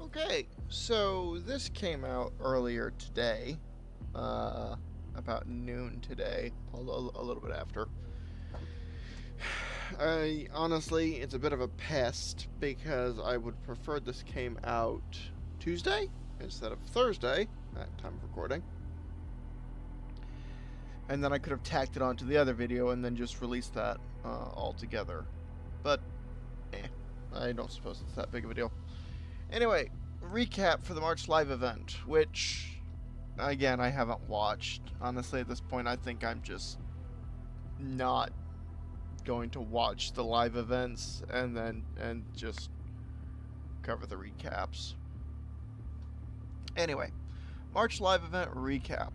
Okay, so this came out earlier today, about noon today, a little bit after. Honestly, it's a bit of a pest because I would prefer this came out Tuesday instead of Thursday at time of recording. And then I could have tacked it onto the other video and then just released that all together. But, I don't suppose it's that big of a deal. Anyway, recap for the March Live event, which, again, I haven't watched. Honestly, at this point, I think I'm just not going to watch the live events and just cover the recaps. Anyway, March Live event recap.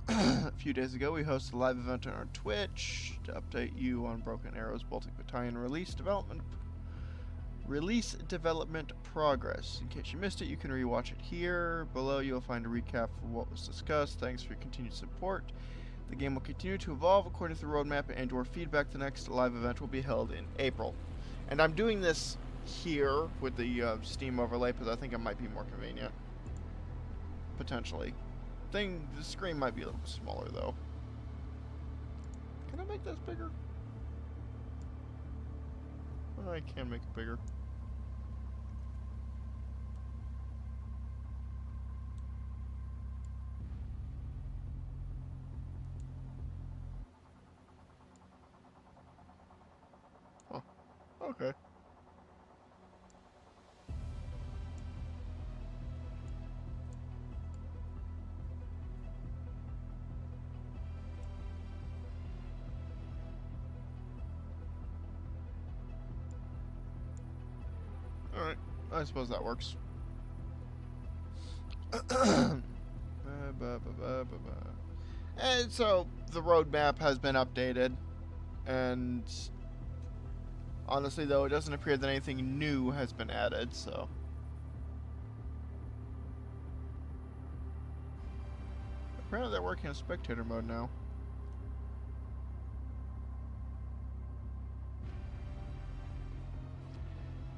A few days ago, we hosted a live event on our Twitch to update you on Broken Arrow's Baltic Battalion release development progress. In case you missed it, you can rewatch it here. Below, you'll find a recap for what was discussed. Thanks for your continued support. The game will continue to evolve according to the roadmap and your feedback. The next live event will be held in April. And I'm doing this here with the Steam overlay because I think it might be more convenient. Potentially. The screen might be a little smaller though. Can I make this bigger? Oh, I can make it bigger. Oh, okay. Alright, I suppose that works. And so, the roadmap has been updated, and honestly though, it doesn't appear that anything new has been added, so... Apparently they're working on spectator mode now.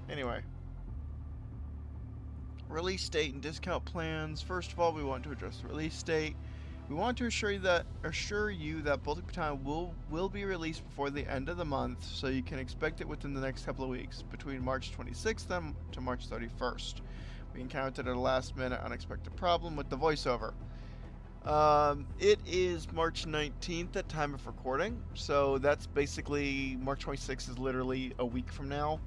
Anyway. Release date and discount plans. First of all, we want to address the release date. We want to assure you that Baltic Battalion will be released before the end of the month, so you can expect it within the next couple of weeks, between March 26th to March 31st. We encountered a last-minute unexpected problem with the voiceover. It is March 19th at time of recording, so that's basically March 26th is literally a week from now.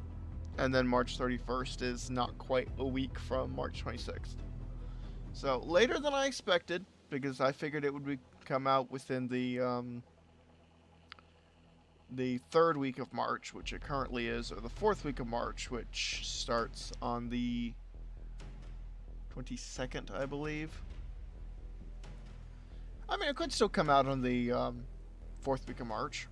And then March 31st is not quite a week from March 26th. So, later than I expected, because I figured it would come out within the third week of March, which it currently is, or the fourth week of March, which starts on the 22nd, I believe. I mean, it could still come out on the fourth week of March.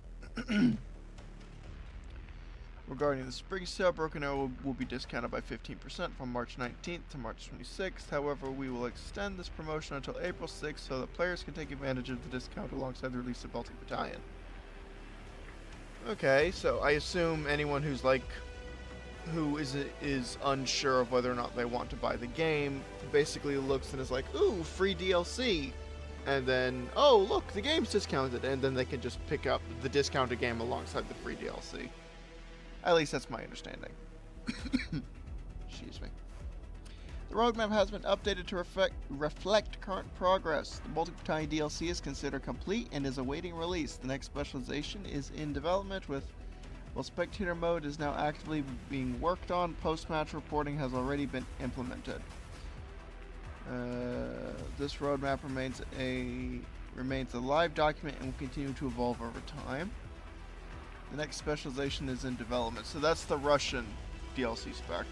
Regarding the spring sale, Broken Arrow will be discounted by 15% from March 19th to March 26th. However, we will extend this promotion until April 6th so that players can take advantage of the discount alongside the release of Baltic Battalion. Okay, so I assume anyone who is unsure of whether or not they want to buy the game basically looks and is like, ooh, free DLC. And then, oh, look, the game's discounted. And then they can just pick up the discounted game alongside the free DLC. At least that's my understanding. Excuse me. The roadmap has been updated to reflect current progress. The Baltic Battalion DLC is considered complete and is awaiting release. The next specialization is in development while spectator mode is now actively being worked on. Post-match reporting has already been implemented. This roadmap remains a live document and will continue to evolve over time. The next specialization is in development, so that's the Russian DLC spec.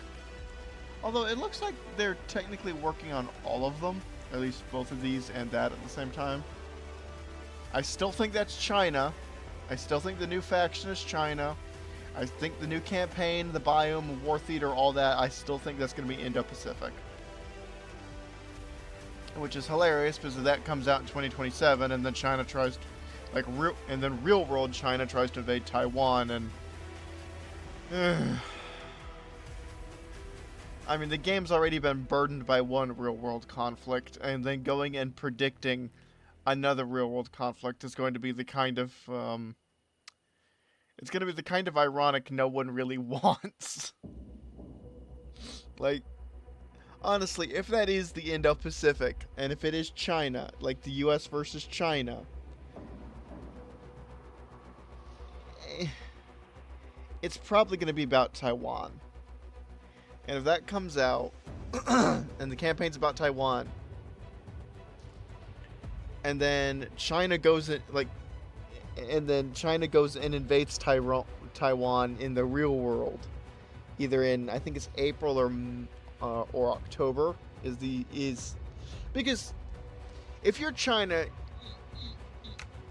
Although it looks like they're technically working on all of them, or at least both of these and that at the same time. I still think that's China. I still think the new faction is China. I think the new campaign, the biome, War Theater, all that, I still think that's going to be Indo-Pacific. Which is hilarious because that comes out in 2027 and then China tries to... and then real world China tries to invade Taiwan, and I mean, the game's already been burdened by one real-world conflict, and then going and predicting another real-world conflict is going to be the kind of, it's going to be the kind of ironic no one really wants. Like, honestly, if that is the Indo-Pacific, and if it is China, like the US versus China, it's probably going to be about Taiwan. And if that comes out, and the campaign's about Taiwan, and then China goes in, like, and then China goes and invades Taiwan in the real world, either in, I think it's April or October, is because if you're China,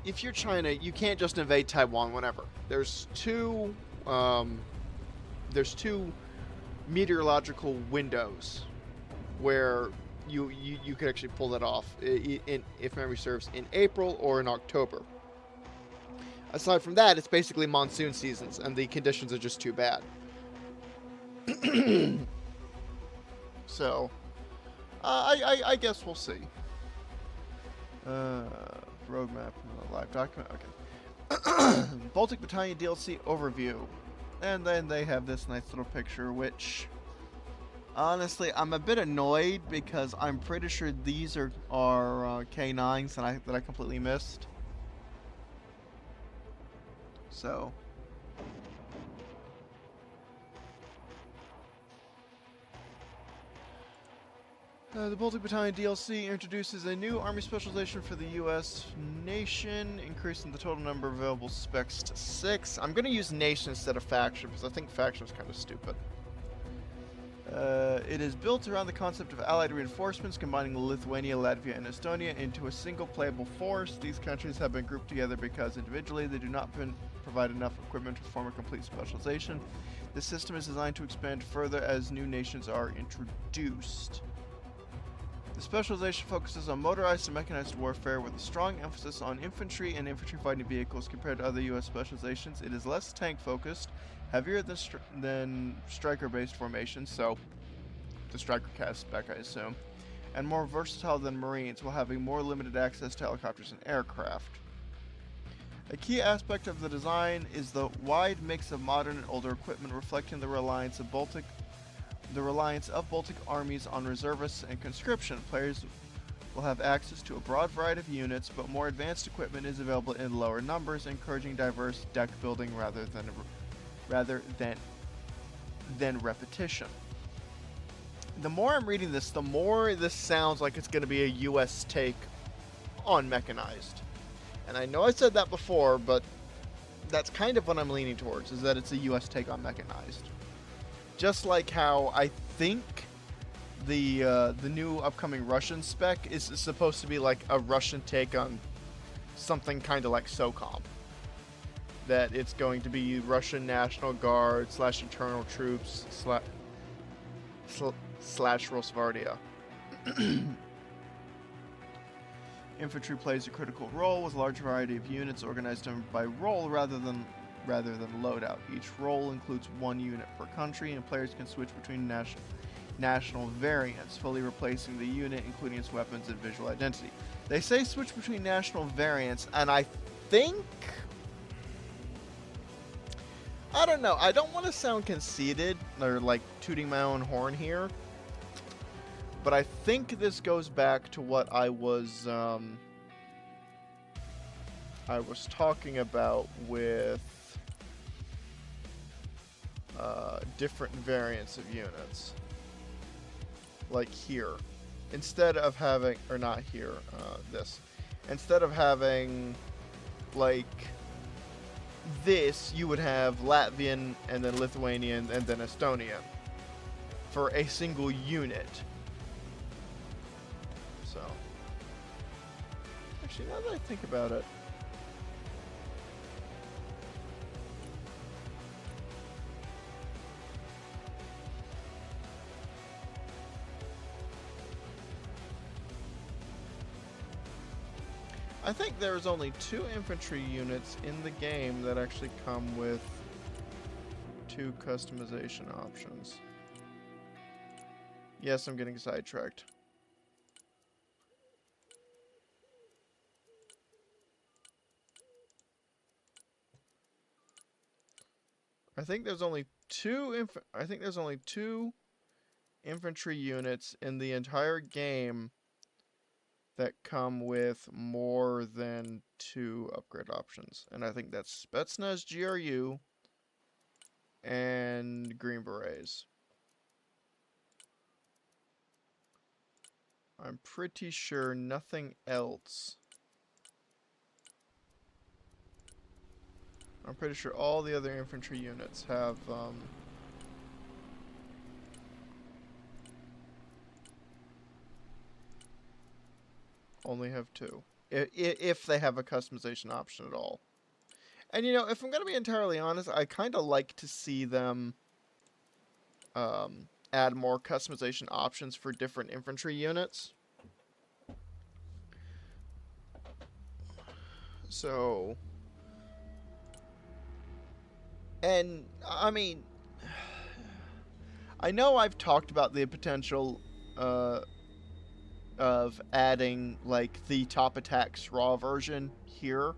you can't just invade Taiwan whenever. There's two meteorological windows where you could actually pull that off, if memory serves, in April or in October. Aside from that, it's basically monsoon seasons, and the conditions are just too bad. So, I guess we'll see. Roadmap, live document, okay. Baltic Battalion DLC overview. And then they have this nice little picture, which, honestly, I'm a bit annoyed because I'm pretty sure these are K9s that I completely missed. So, the Baltic Battalion DLC introduces a new army specialization for the U.S. nation, increasing the total number of available specs to 6. I'm going to use nation instead of faction, because I think faction is kind of stupid. It is built around the concept of allied reinforcements, combining Lithuania, Latvia, and Estonia into a single playable force. These countries have been grouped together because individually they do not provide enough equipment to form a complete specialization. The system is designed to expand further as new nations are introduced. The specialization focuses on motorized and mechanized warfare with a strong emphasis on infantry and infantry fighting vehicles compared to other U.S. specializations. It is less tank-focused, heavier than striker-based formations, so the striker cast spec, I assume, and more versatile than Marines, while having more limited access to helicopters and aircraft. A key aspect of the design is the wide mix of modern and older equipment, reflecting the reliance of Baltic armies on reservists and conscription. Players will have access to a broad variety of units, but more advanced equipment is available in lower numbers, encouraging diverse deck building rather than repetition. The more I'm reading this, the more this sounds like it's going to be a US take on mechanized. And I know I said that before, but that's kind of what I'm leaning towards, is that it's a US take on mechanized. Just like how I think the new upcoming Russian spec is supposed to be like a Russian take on something kind of like SOCOM. That it's going to be Russian National Guard / internal troops slash Rosvardia. Infantry plays a critical role with a large variety of units organized by role rather than loadout. Each role includes one unit per country, and players can switch between national variants, fully replacing the unit, including its weapons and visual identity. They say switch between national variants, and I think... I don't know. I don't want to sound conceited or like tooting my own horn here, but I think this goes back to what I was talking about with different variants of units. Like here, instead of having, or not here, this, instead of having like this, you would have Latvian and then Lithuanian and then Estonian for a single unit. So, actually, now that I think about it, I think there's only 2 infantry units in the game that actually come with 2 customization options. Yes, I'm getting sidetracked. I think there's only two infantry units in the entire game that come with more than 2 upgrade options. And I think that's Spetsnaz GRU and Green Berets. I'm pretty sure nothing else. I'm pretty sure all the other infantry units have, only have 2. If they have a customization option at all. And you know, if I'm going to be entirely honest, I kind of like to see them add more customization options for different infantry units. So, and I mean, I know I've talked about the potential of adding like the top attacks raw version here,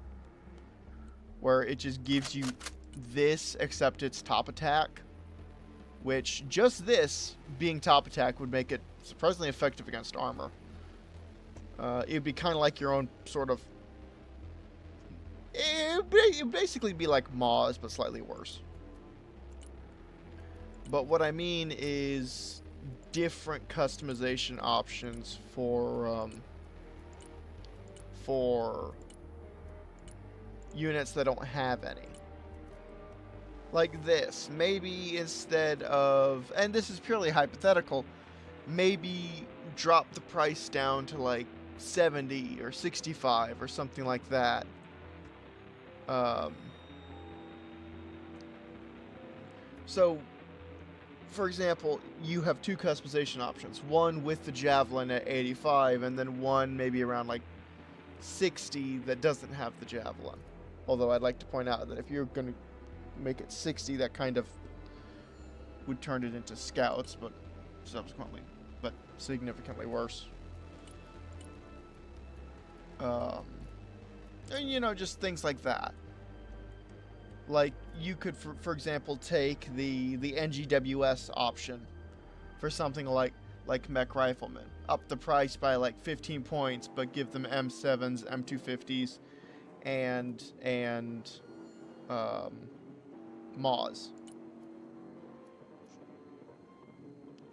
where it just gives you this except it's top attack, which just this being top attack would make it surprisingly effective against armor. It'd be kind of like your own sort of. It'd basically be like Maz, but slightly worse. But what I mean is different customization options for units that don't have any. Like this, maybe instead of, and this is purely hypothetical, maybe drop the price down to like 70 or 65 or something like that. So, for example, you have 2 customization options. One with the Javelin at 85, and then one maybe around like 60 that doesn't have the Javelin. Although I'd like to point out that if you're going to make it 60, that kind of would turn it into Scouts, but significantly worse. And, you know, just things like that. Like, you could, for example, take the NGWS option for something like Mech Rifleman. Up the price by like 15 points, but give them M7s, M250s, and Maz.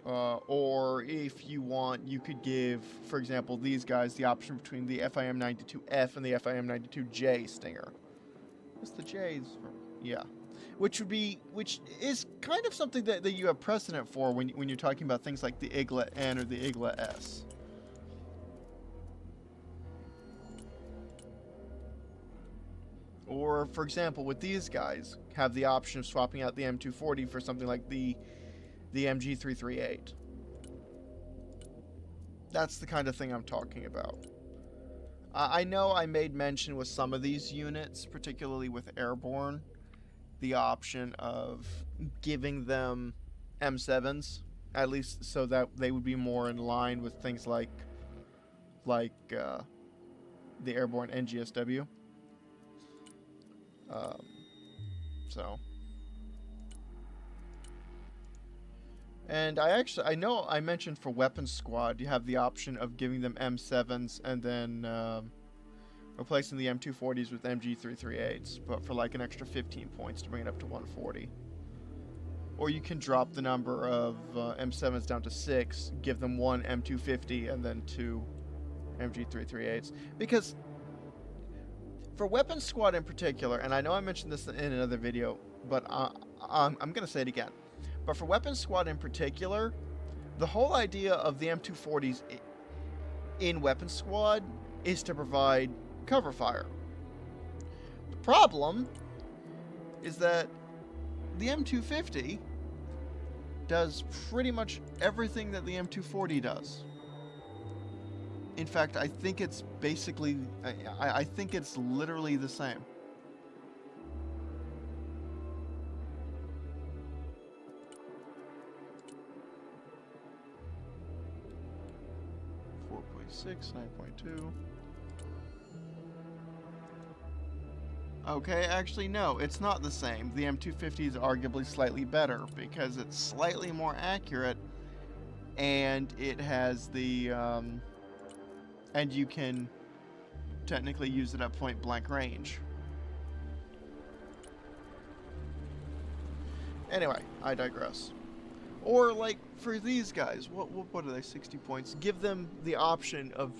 Or if you want, you could give, for example, these guys the option between the FIM-92F and the FIM-92J Stinger. What's the J's? Yeah. Which is kind of something that you have precedent for when you're talking about things like the Igla N or the Igla S. Or, for example, with these guys, have the option of swapping out the M240 for something like the MG338. That's the kind of thing I'm talking about. I know I made mention with some of these units, particularly with Airborne, the option of giving them M7s, at least so that they would be more in line with things like the Airborne NGSW. So. And I know I mentioned for Weapons Squad, you have the option of giving them M7s and then replacing the M240s with MG338s, but for like an extra 15 points to bring it up to 140. Or you can drop the number of M7s down to 6, give them 1 M250 and then 2 MG338s. Because for Weapons Squad in particular, and I know I mentioned this in another video, but I'm going to say it again. But for Weapons Squad in particular, the whole idea of the M240s in Weapons Squad is to provide cover fire. The problem is that the M250 does pretty much everything that the M240 does. In fact, I think it's basically, I think it's literally the same. 4.6, 9.2. Okay, actually no, it's not the same. The M250 is arguably slightly better because it's slightly more accurate, and it has the and you can technically use it at point blank range. Anyway, I digress. Or like for these guys, what are they? 60 points. Give them the option of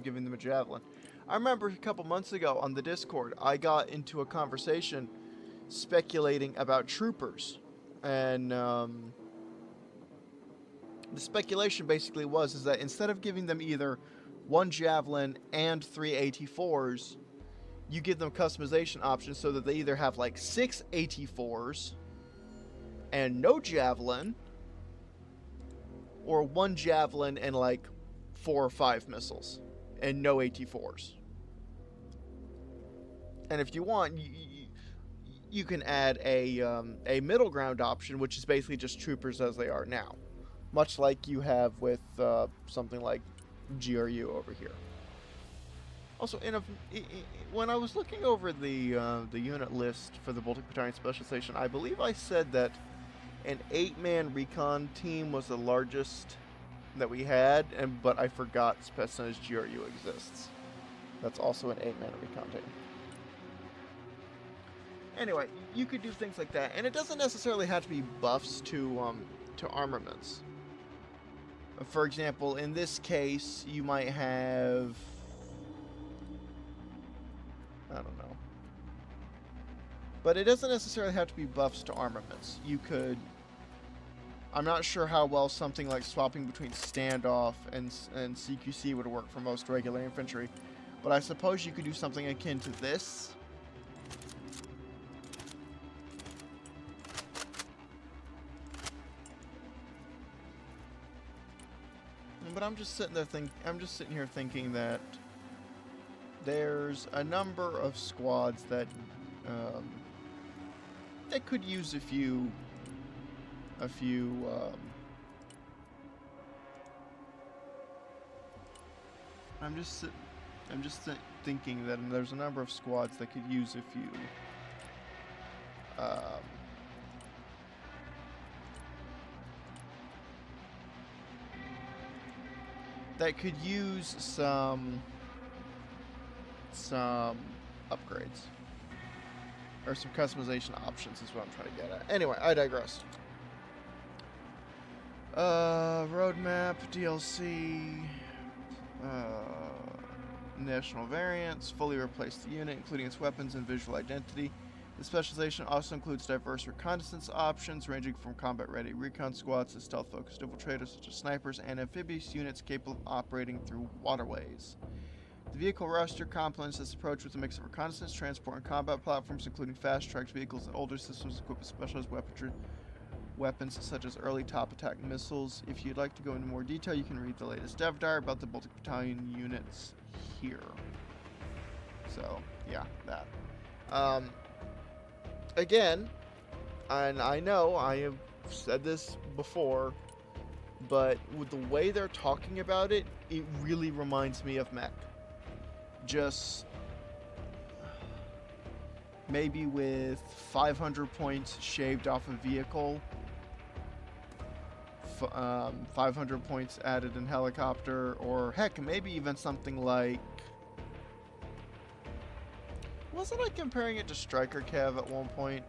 giving them a javelin. I remember a couple months ago on the Discord, I got into a conversation speculating about troopers, and the speculation basically was that instead of giving them either one javelin and 3 AT4s, you give them customization options so that they either have like 6 AT4s and no javelin, or 1 javelin and like 4 or 5 missiles and no AT4s. And if you want, you can add a middle ground option, which is basically just troopers as they are now, much like you have with something like GRU over here. Also, when I was looking over the unit list for the Baltic Battalion Special Station, I believe I said that an 8-man recon team was the largest that we had, but I forgot Spetsnaz GRU exists. That's also an 8-man recon team. Anyway, you could do things like that, and it doesn't necessarily have to be buffs to armaments. For example, in this case, you might have, I don't know, but it doesn't necessarily have to be buffs to armaments. You could, I'm not sure how well something like swapping between standoff and CQC would work for most regular infantry, but I suppose you could do something akin to this. But I'm just sitting here thinking that there's a number of squads that that could use a few I'm just thinking that there's a number of squads that could use a few that could use some upgrades or some customization options is what I'm trying to get at. Anyway, I digress. Roadmap, DLC, national variants, fully replace the unit, including its weapons and visual identity. The specialization also includes diverse reconnaissance options, ranging from combat-ready recon squads to stealth-focused infiltrators such as snipers and amphibious units capable of operating through waterways. The vehicle roster complements this approach with a mix of reconnaissance, transport, and combat platforms, including fast-tracked vehicles and older systems equipped with specialized weapons such as early top-attack missiles. If you'd like to go into more detail, you can read the latest dev diary about the Baltic Battalion units here. So, yeah, that. Again, and I know I have said this before, but with the way they're talking about it, it really reminds me of mech. Just maybe with 500 points shaved off a vehicle, 500 points added in helicopter, or heck, maybe even something like, wasn't I comparing it to Striker Cav at one point?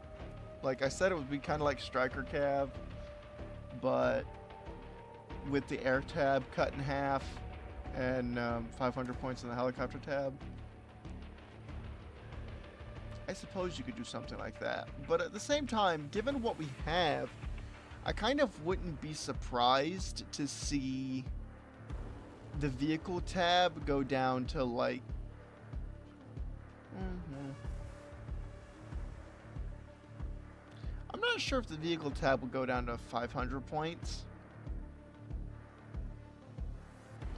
Like, I said it would be kind of like Striker Cav, but with the air tab cut in half and 500 points in the helicopter tab. I suppose you could do something like that. But at the same time, given what we have, I kind of wouldn't be surprised to see the vehicle tab go down to like, I'm not sure if the vehicle tab will go down to 500 points,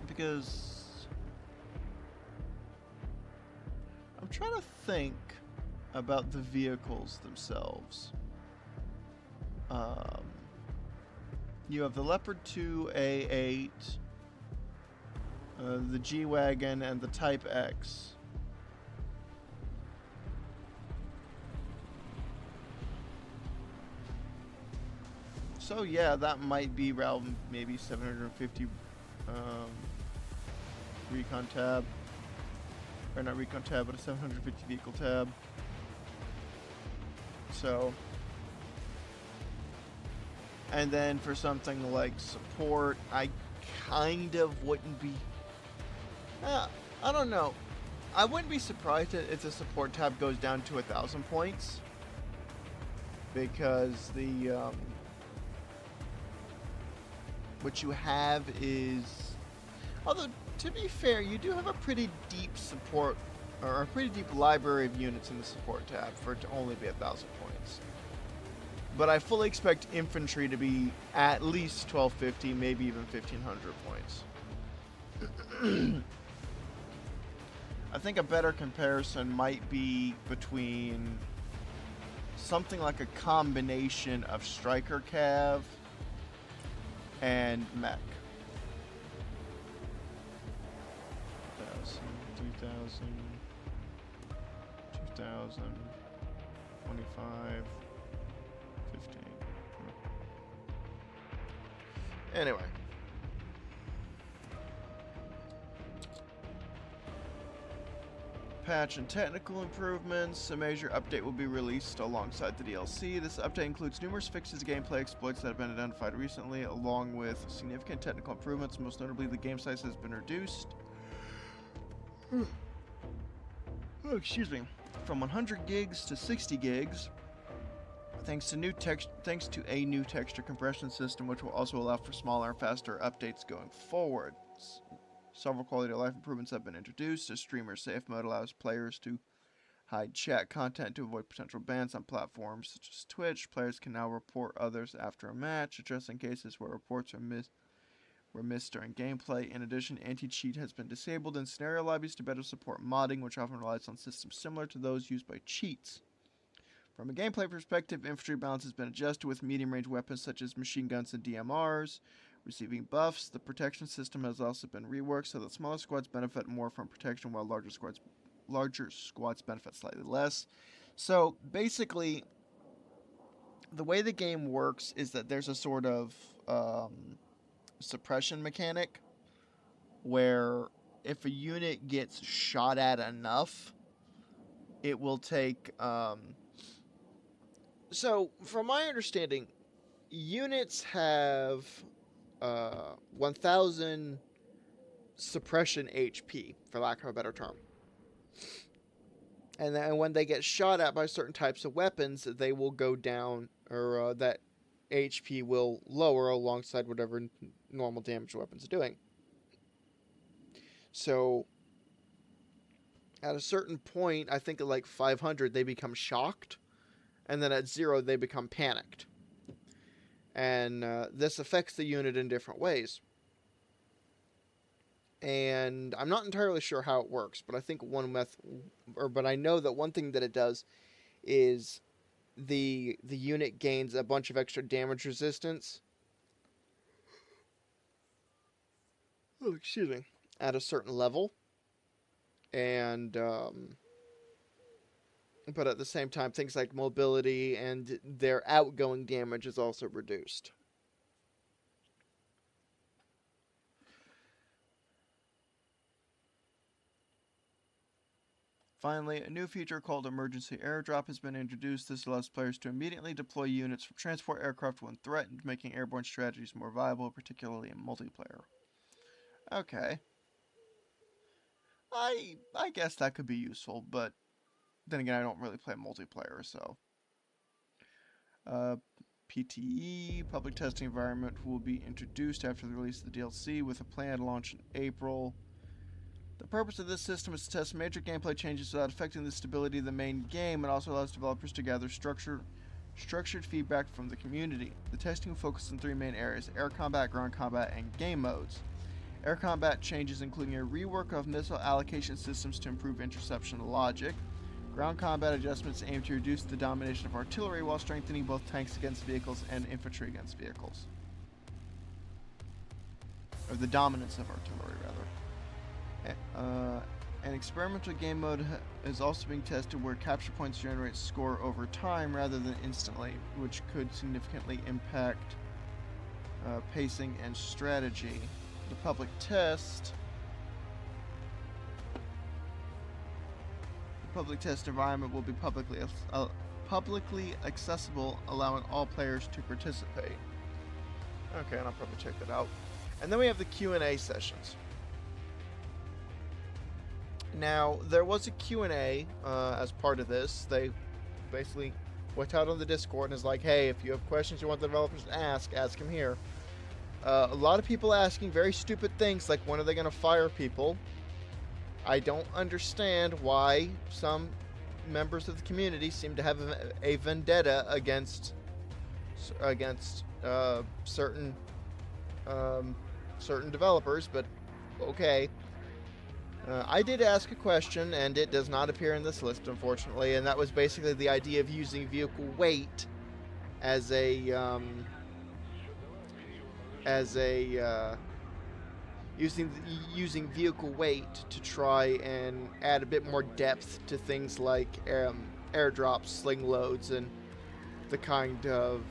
because I'm trying to think about the vehicles themselves. You have the Leopard 2 A8 the G-Wagon, and the Type X. So yeah, that might be around maybe 750 recon tab. Or not recon tab, but a 750 vehicle tab. So, and then for something like support, I kind of wouldn't be, I don't know. I wouldn't be surprised if the support tab goes down to 1,000 points. Because what you have is, although to be fair, you do have a pretty deep support, or a pretty deep library of units in the support tab for it to only be 1,000 points. But I fully expect infantry to be at least 1,250, maybe even 1,500 points. I think a better comparison might be between something like a combination of Striker Cav and mech. 1,000, 3,000, 2,000, 25, 15. Anyway. Patch and technical improvements. A major update will be released alongside the DLC. This update includes numerous fixes, gameplay exploits that have been identified recently, along with significant technical improvements. Most notably, the game size has been reduced. Oh, excuse me. From 100 gigs to 60 gigs, thanks to a new texture compression system, which will also allow for smaller and faster updates going forward. Several quality of life improvements have been introduced. A streamer safe mode allows players to hide chat content to avoid potential bans on platforms such as Twitch. Players can now report others after a match, addressing cases where reports were missed during gameplay. In addition, anti-cheat has been disabled in scenario lobbies to better support modding, which often relies on systems similar to those used by cheats. From a gameplay perspective, infantry balance has been adjusted with medium-range weapons such as machine guns and DMRs receiving buffs. The protection system has also been reworked so that smaller squads benefit more from protection while larger squads benefit slightly less. So basically, the way the game works is that there's a sort of suppression mechanic where if a unit gets shot at enough, it will take so from my understanding, units have 1,000 suppression HP, for lack of a better term. And then when they get shot at by certain types of weapons, they will go down, or that HP will lower alongside whatever normal damage weapons are doing. So, at a certain point, I think at like 500, they become shocked. And then at 0, they become panicked. And this affects the unit in different ways. And I'm not entirely sure how it works, but I think but I know that one thing that it does is the unit gains a bunch of extra damage resistance. Oh, excuse me. At a certain level. And but at the same time, things like mobility and their outgoing damage is also reduced. Finally, a new feature called Emergency Airdrop has been introduced. This allows players to immediately deploy units from transport aircraft when threatened, making airborne strategies more viable, particularly in multiplayer. Okay. I guess that could be useful, but then again, I don't really play multiplayer, so. PTE, public testing environment, will be introduced after the release of the DLC with a planned launch in April. The purpose of this system is to test major gameplay changes without affecting the stability of the main game. It also allows developers to gather structured feedback from the community. The testing will focus on 3 main areas: air combat, ground combat, and game modes. Air combat changes including a rework of missile allocation systems to improve interception logic. Ground combat adjustments aim to reduce the domination of artillery while strengthening both tanks against vehicles and infantry against vehicles. Or the dominance of artillery, rather. Uh, an experimental game mode is also being tested where capture points generate score over time rather than instantly, which could significantly impact pacing and strategy. The public test. The public test environment will be publicly accessible, allowing all players to participate. Okay, and I'll probably check that out. And then we have the Q&A sessions. Now, there was a Q&A as part of this. They basically went out on the Discord and is like, hey, if you have questions you want the developers to ask them here. A lot of people asking very stupid things like, when are they going to fire people? I don't understand why some members of the community seem to have a vendetta against certain developers, but okay. I did ask a question, and it does not appear in this list, unfortunately, and that was basically the idea of using vehicle weight as using vehicle weight to try and add a bit more depth to things like airdrops, sling loads, and the kind of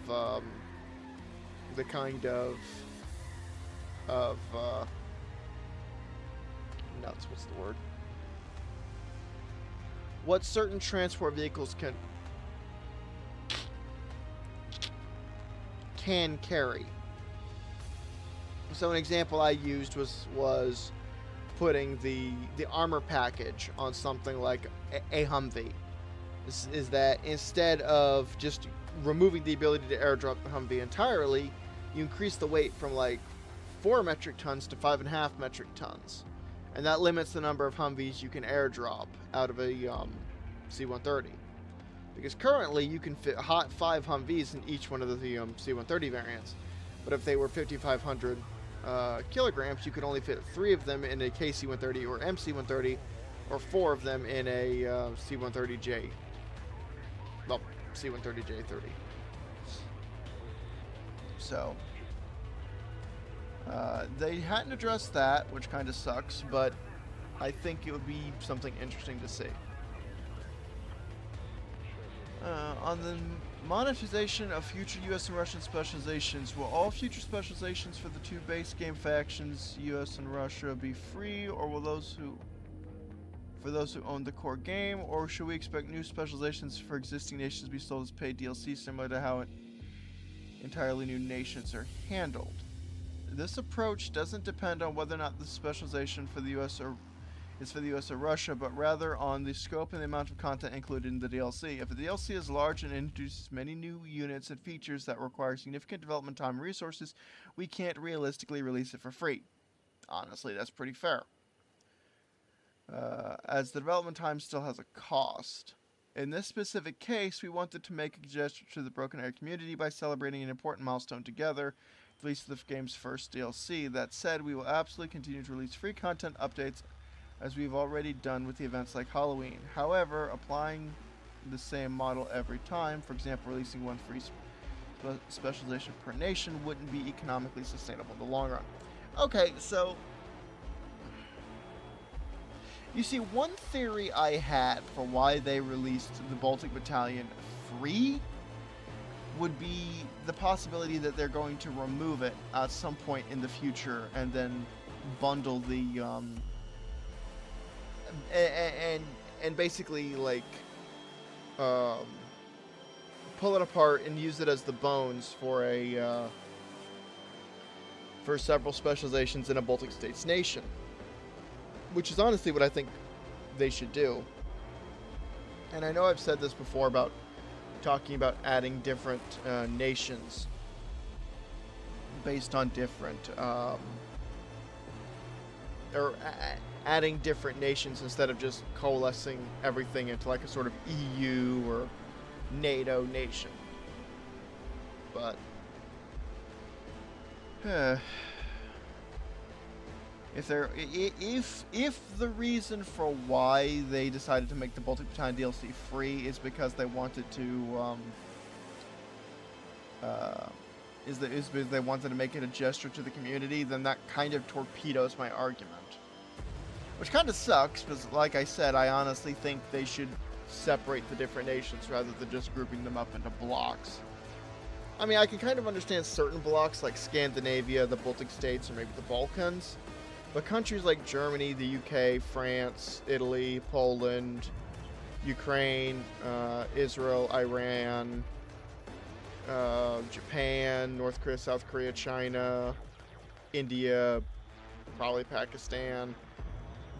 nuts. What's the word? What certain transport vehicles can carry. So an example I used was putting the armor package on something like a Humvee. This is that instead of just removing the ability to airdrop the Humvee entirely, you increase the weight from like 4 metric tons to 5.5 metric tons. And that limits the number of Humvees you can airdrop out of a C-130. Because currently you can fit 5 Humvees in each one of the C-130 variants. But if they were 5,500 kilograms, you could only fit 3 of them in a KC-130 or MC-130, or 4 of them in a C-130J. Well, C-130J30. So, they hadn't addressed that, which kind of sucks, but I think it would be something interesting to see. On the monetization of future U.S. and Russian specializations, will all future specializations for the 2 base game factions, U.S. and Russia, be free, or will for those who own the core game, or should we expect new specializations for existing nations to be sold as paid DLC, similar to how entirely new nations are handled? This approach doesn't depend on whether or not the specialization for the U.S. is for the U.S. or Russia, but rather on the scope and the amount of content included in the DLC. If the DLC is large and introduces many new units and features that require significant development time and resources, we can't realistically release it for free. Honestly, that's pretty fair. As the development time still has a cost. In this specific case, we wanted to make a gesture to the Broken Arrow community by celebrating an important milestone together, at least the game's first DLC. That said, we will absolutely continue to release free content updates as we've already done with the events like Halloween. However, applying the same model every time, for example, releasing one free specialization per nation, wouldn't be economically sustainable in the long run. Okay, so you see, one theory I had for why they released the Baltic Battalion free would be the possibility that they're going to remove it at some point in the future and then bundle the and basically like pull it apart and use it as the bones for for several specializations in a Baltic States nation, which is honestly what I think they should do. And I know I've said this before about talking about adding different nations based on different adding different nations instead of just coalescing everything into like a sort of EU or NATO nation. But if the reason for why they decided to make the Baltic Battalion DLC free is because they wanted to is because they wanted to make it a gesture to the community, then that kind of torpedoes my argument. which kind of sucks because, like I said, I honestly think they should separate the different nations rather than just grouping them up into blocks. I mean, I can kind of understand certain blocks like Scandinavia, the Baltic states, or maybe the Balkans, but countries like Germany, the UK, France, Italy, Poland, Ukraine, Israel, Iran, Japan, North Korea, South Korea, China, India, probably Pakistan.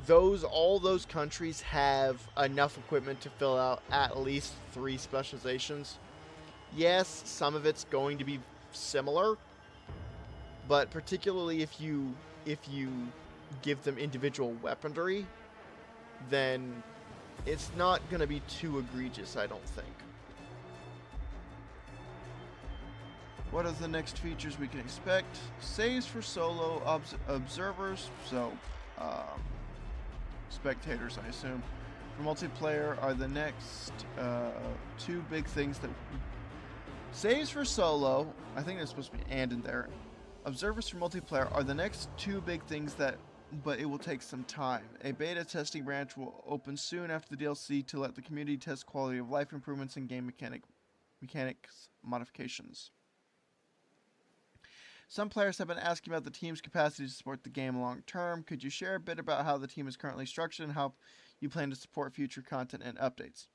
All those countries have enough equipment to fill out at least 3 specializations. Yes, some of it's going to be similar, but particularly if you give them individual weaponry, then it's not going to be too egregious, I don't think. What are the next features we can expect? Saves for solo observers, so spectators, I assume. For multiplayer are the next 2 big things that... Saves for solo, I think there's supposed to be an and in there. Observers for multiplayer are the next 2 big things but it will take some time. A beta testing branch will open soon after the DLC to let the community test quality of life improvements and game mechanics modifications. Some players have been asking about the team's capacity to support the game long term. Could you share a bit about how the team is currently structured and how you plan to support future content and updates?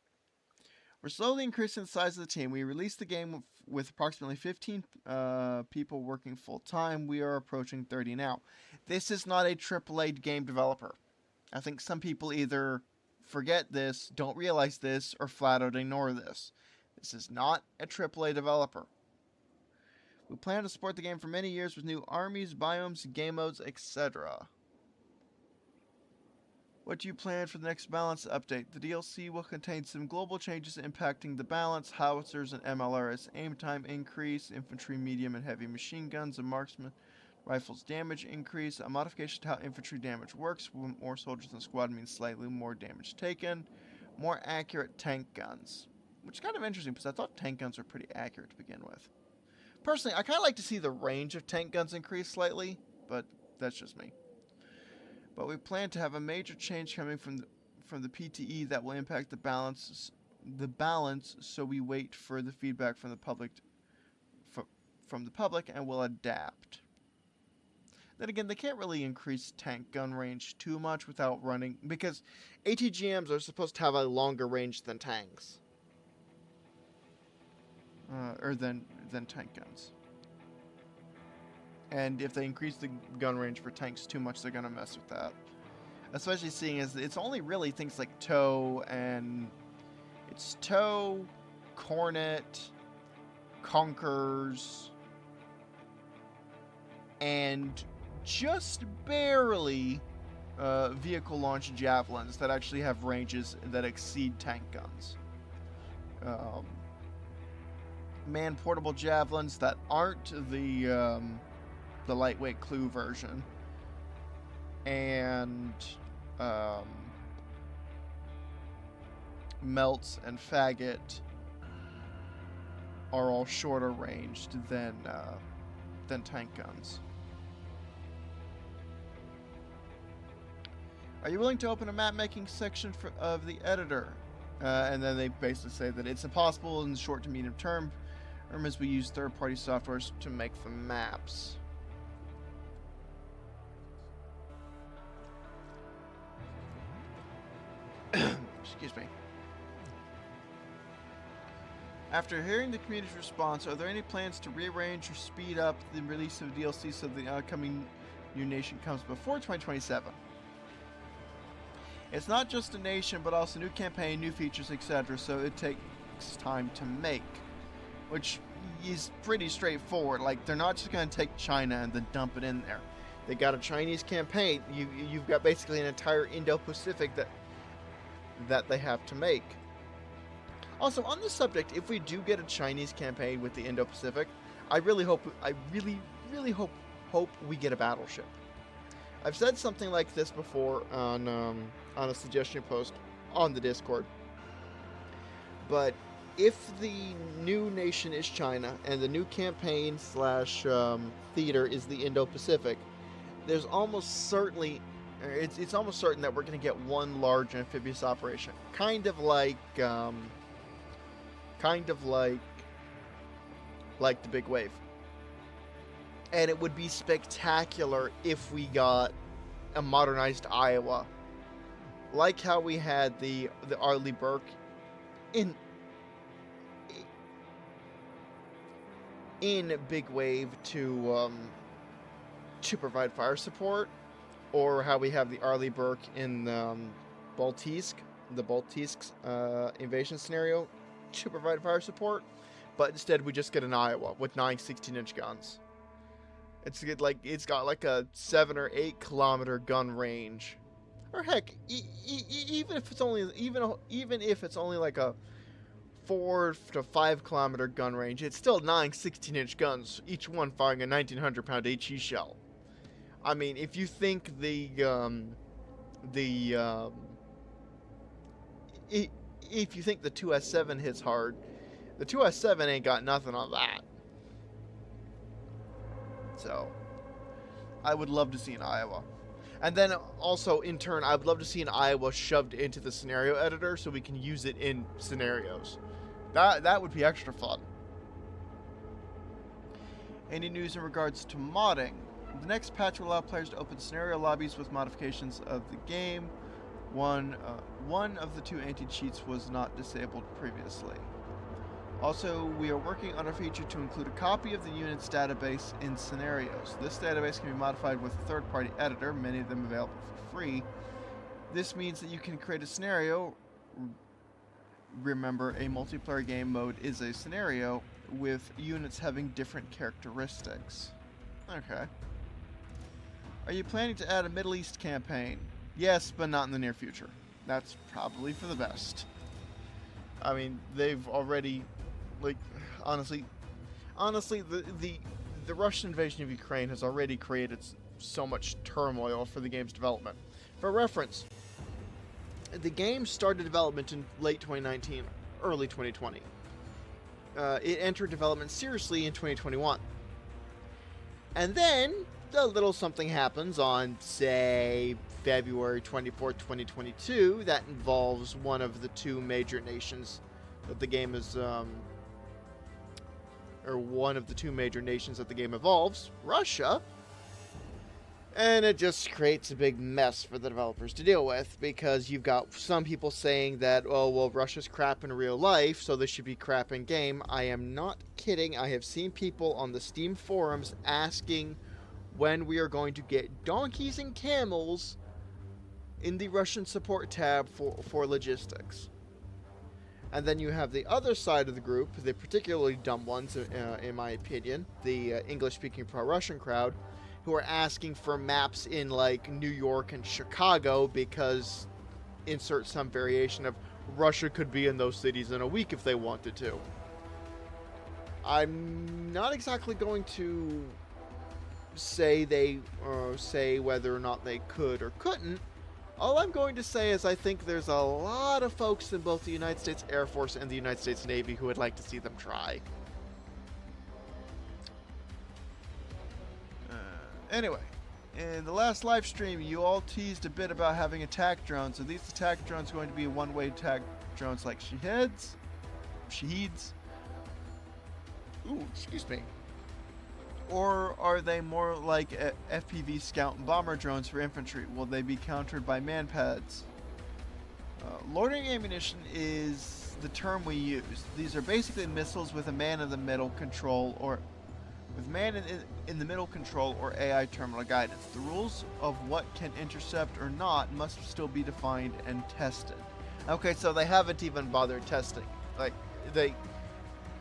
We're slowly increasing the size of the team. We released the game with approximately 15 people working full time. We are approaching 30 now. This is not a AAA game developer. I think some people either forget this, don't realize this, or flat out ignore this. This is not a AAA developer. We plan to support the game for many years with new armies, biomes, game modes, etc. What do you plan for the next balance update? The DLC will contain some global changes impacting the balance, howitzers and MLRS aim time increase, infantry, medium, and heavy machine guns, and marksman rifles damage increase, a modification to how infantry damage works, with more soldiers in the squad means slightly more damage taken, more accurate tank guns. Which is kind of interesting because I thought tank guns were pretty accurate to begin with. Personally, I kind of like to see the range of tank guns increase slightly, but that's just me. But we plan to have a major change coming from the PTE that will impact the balance, so we wait for the feedback from the public and will adapt. Then again, they can't really increase tank gun range too much without running, because ATGMs are supposed to have a longer range than tanks. Or than tank guns. And if they increase the gun range for tanks too much, they're going to mess with that. Especially seeing as it's only really things like TOW and... It's TOW, Cornet, Conkers, and just barely vehicle launched javelins that actually have ranges that exceed tank guns. Man portable javelins that aren't the lightweight Clue version, and Melts and Faggot are all shorter ranged than tank guns. Are you willing to open a map making section of the editor? And then they basically say that it's impossible in the short to medium term, as we use third-party softwares to make the maps. Excuse me. After hearing the community's response, are there any plans to rearrange or speed up the release of DLC so the upcoming new nation comes before 2027? It's not just a nation, but also new campaign, new features, etc., so it takes time to make. Which is pretty straightforward. Like, they're not just going to take China and then dump it in there. They got a Chinese campaign. You've got basically an entire Indo-Pacific that they have to make. Also, on this subject, if we do get a Chinese campaign with the Indo-Pacific, I really hope we get a battleship. I've said something like this before on a suggestion post on the Discord. But if the new nation is China and the new campaign / theater is the Indo-Pacific, there's almost certainly It's almost certain that we're going to get one large amphibious operation, kind of like the Big Wave. And it would be spectacular if we got a modernized Iowa, like how we had the Arleigh Burke in Big Wave to provide fire support, or how we have the Arleigh Burke in Baltijsk, the Baltijsk invasion scenario, to provide fire support. But instead, we just get an Iowa with 9 16-inch guns. It's got like a 7 or 8 kilometer gun range, or heck, even if it's only like a 4 to 5 kilometer gun range, it's still 9 16-inch guns, each one firing a 1900-pound HE shell. I mean, if you think if you think the 2S7 hits hard, the 2S7 ain't got nothing on that. So, I would love to see an Iowa. And then also, in turn, I would love to see an Iowa shoved into the scenario editor so we can use it in scenarios. That would be extra fun. Any news in regards to modding? The next patch will allow players to open scenario lobbies with modifications of the game. One of the 2 anti-cheats was not disabled previously. Also, we are working on a feature to include a copy of the unit's database in scenarios. This database can be modified with a third-party editor, many of them available for free. This means that you can create a scenario. Remember, a multiplayer game mode is a scenario with units having different characteristics. Okay. Are you planning to add a Middle East campaign? Yes, but not in the near future. That's probably for the best. I mean, they've already, like, honestly, the Russian invasion of Ukraine has already created so much turmoil for the game's development. For reference, the game started development in late 2019, early 2020. It entered development seriously in 2021. And then a little something happens on, say, February 24th, 2022, that involves one of the 2 major nations that the game is, or one of the 2 major nations that the game involves, Russia. And it just creates a big mess for the developers to deal with, because you've got some people saying that, oh, well, Russia's crap in real life, so this should be crap in game. I am not kidding. I have seen people on the Steam forums asking when we are going to get donkeys and camels in the Russian support tab for logistics. And then you have the other side of the group, the particularly dumb ones, in my opinion, the English-speaking pro-Russian crowd, who are asking for maps in, like, New York and Chicago because, insert some variation of, Russia could be in those cities in a week if they wanted to. I'm not exactly going to say say whether or not they could or couldn't. All I'm going to say is I think there's a lot of folks in both the United States Air Force and the United States Navy who would like to see them try. Anyway, in the last live stream, you all teased a bit about having attack drones. Are these attack drones going to be one-way attack drones like Shaheeds? Ooh, excuse me. Or are they more like FPV scout and bomber drones for infantry? Will they be countered by manpads? Loitering ammunition is the term we use. These are basically missiles with a man in the middle control or AI terminal guidance. The rules of what can intercept or not must still be defined and tested. Okay, so they haven't even bothered testing. Like,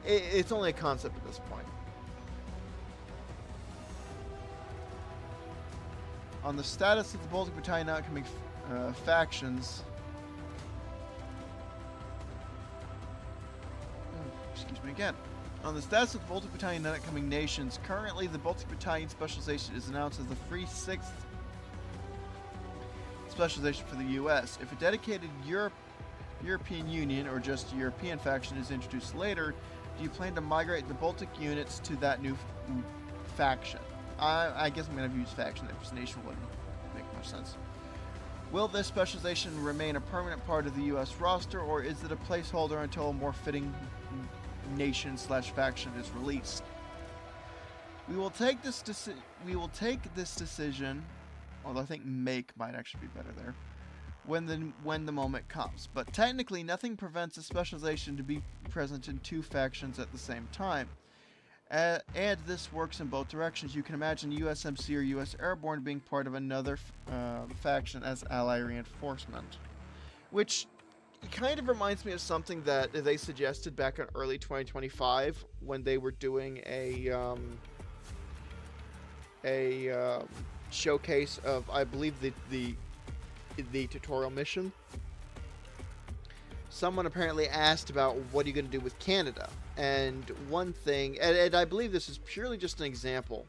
it's only a concept at this point. On the status of the Baltic Battalion outcoming factions... excuse me again. On the status of the Baltic Battalion outcoming nations, currently the Baltic Battalion specialization is announced as the free 6th specialization for the U.S. If a dedicated European Union or just European faction is introduced later, do you plan to migrate the Baltic units to that new faction? I guess I'm going to use faction there because nation wouldn't make much sense. Will this specialization remain a permanent part of the U.S. roster, or is it a placeholder until a more fitting nation/faction is released? We will take this decision, although I think make might actually be better there, when the moment comes. But technically, nothing prevents a specialization to be present in two factions at the same time. And this works in both directions. You can imagine USMC or US Airborne being part of another faction as ally reinforcement. Which kind of reminds me of something that they suggested back in early 2025 when they were doing a showcase of, I believe, the tutorial mission. Someone apparently asked about what are you going to do with Canada, and one thing, and I believe this is purely just an example,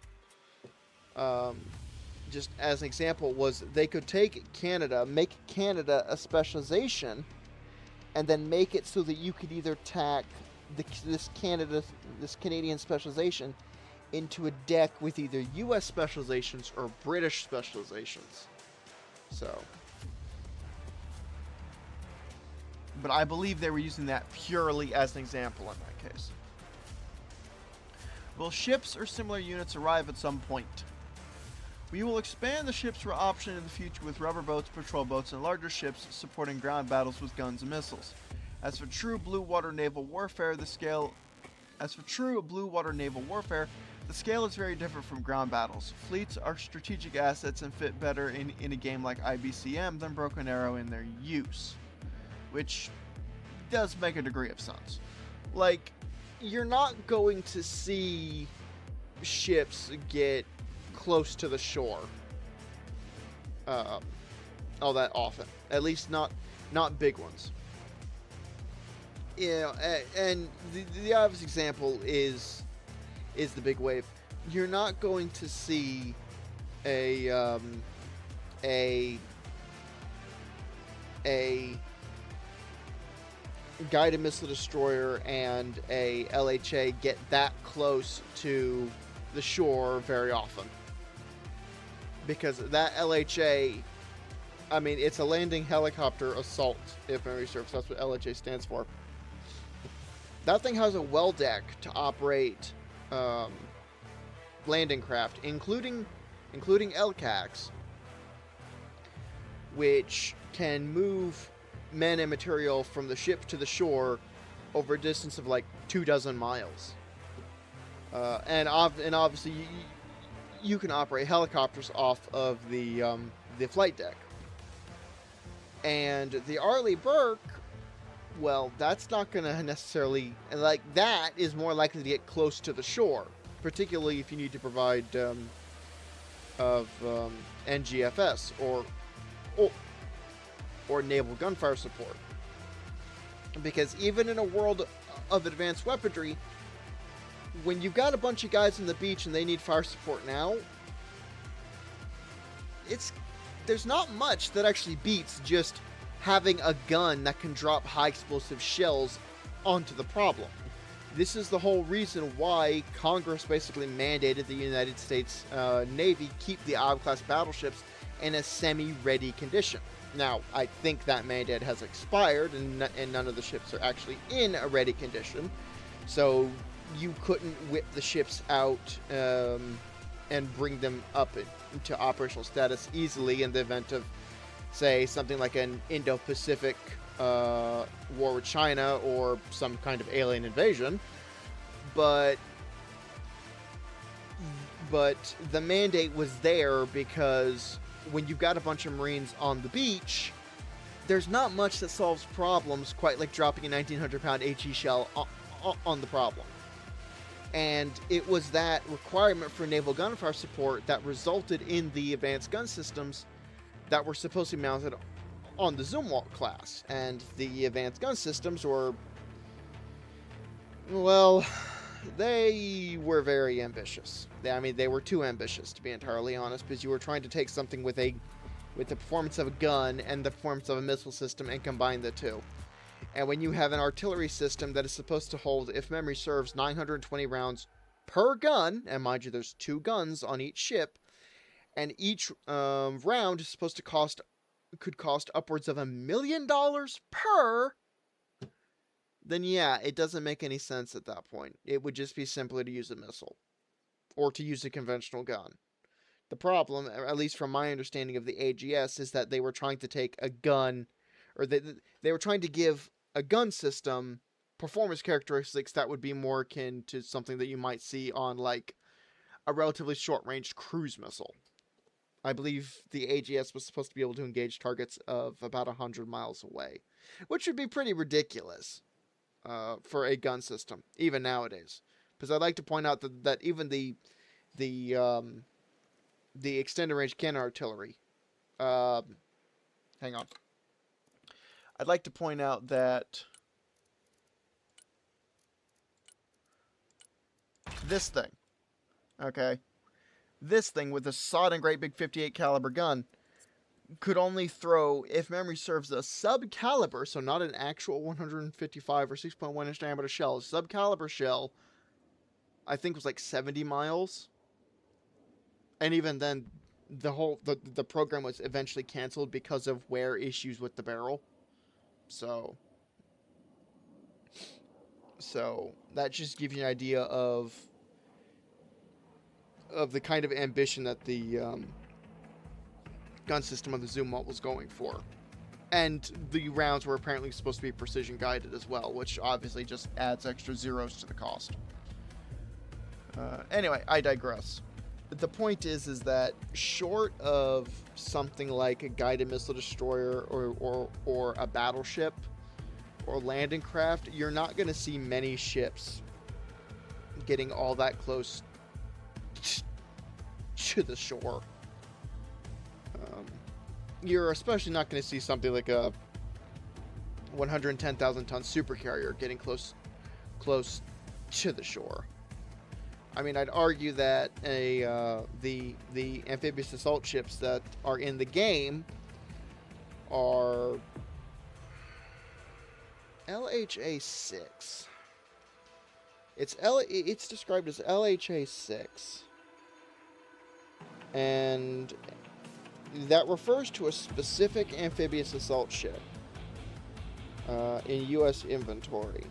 just as an example, was they could take Canada, make Canada a specialization, and then make it so that you could either tack this Canadian specialization into a deck with either U.S. specializations or British specializations. So, but I believe they were using that purely as an example in that case. Will ships or similar units arrive at some point? We will expand the ships for option in the future with rubber boats, patrol boats, and larger ships supporting ground battles with guns and missiles. As for true blue water naval warfare, the scale is very different from ground battles. Fleets are strategic assets and fit better in a game like IBCM than Broken Arrow in their use. Which does make a degree of sense. Like, you're not going to see ships get close to the shore all that often. At least not big ones. You know, and the obvious example is the big wave. You're not going to see a guided missile destroyer and a LHA get that close to the shore very often. Because that LHA, I mean, it's a landing helicopter assault, if memory serves. That's what LHA stands for. That thing has a well deck to operate landing craft, including LCACs, which can move men and material from the ship to the shore over a distance of like 24 miles. And obviously you can operate helicopters off of the flight deck. And the Arleigh Burke, well, that's not going to necessarily, like, that is more likely to get close to the shore, particularly if you need to provide NGFS or naval gunfire support. Because even in a world of advanced weaponry, when you've got a bunch of guys on the beach and they need fire support now, there's not much that actually beats just having a gun that can drop high explosive shells onto the problem. This is the whole reason why Congress basically mandated the United States Navy keep the Iowa-class battleships in a semi-ready condition. Now, I think that mandate has expired, and none of the ships are actually in a ready condition, so you couldn't whip the ships out and bring them up into operational status easily in the event of, say, something like an Indo-Pacific war with China or some kind of alien invasion. But the mandate was there because when you've got a bunch of Marines on the beach, there's not much that solves problems quite like dropping a 1,900-pound HE shell on the problem. And it was that requirement for naval gunfire support that resulted in the advanced gun systems that were supposed to be mounted on the Zumwalt class. And the advanced gun systems were, well, they were very ambitious. I mean, they were too ambitious, to be entirely honest, because you were trying to take something with the performance of a gun and the performance of a missile system and combine the two. And when you have an artillery system that is supposed to hold, if memory serves, 920 rounds per gun, and mind you, there's 2 guns on each ship, and each round is supposed to cost could cost upwards of $1 million per, then yeah, it doesn't make any sense at that point. It would just be simpler to use a missile or to use a conventional gun. The problem, at least from my understanding of the AGS, is that they were trying to take a gun, or they were trying to give a gun system performance characteristics that would be more akin to something that you might see on, like, a relatively short-range cruise missile. I believe the AGS was supposed to be able to engage targets of about 100 miles away, which would be pretty ridiculous for a gun system, even nowadays. Because I'd like to point out that even the extended range cannon artillery. Hang on. I'd like to point out that this thing, okay, this thing with a sodden great big 58 caliber gun could only throw, if memory serves, a sub-caliber, so not an actual 155 or 6.1 inch diameter shell, a sub-caliber shell, I think was like 70 miles. And even then, the program was eventually canceled because of wear issues with the barrel. So that just gives you an idea of the kind of ambition that the gun system of the Zumwalt was going for. And the rounds were apparently supposed to be precision guided as well, which obviously just adds extra zeros to the cost. Anyway, I digress. The point is that short of something like a guided missile destroyer or a battleship or landing craft, you're not going to see many ships getting all that close to the shore. You're especially not going to see something like a 110,000 ton supercarrier getting close to the shore. I mean, I'd argue that the amphibious assault ships that are in the game are LHA-6. It's described as LHA-6, and that refers to a specific amphibious assault ship in U.S. inventory.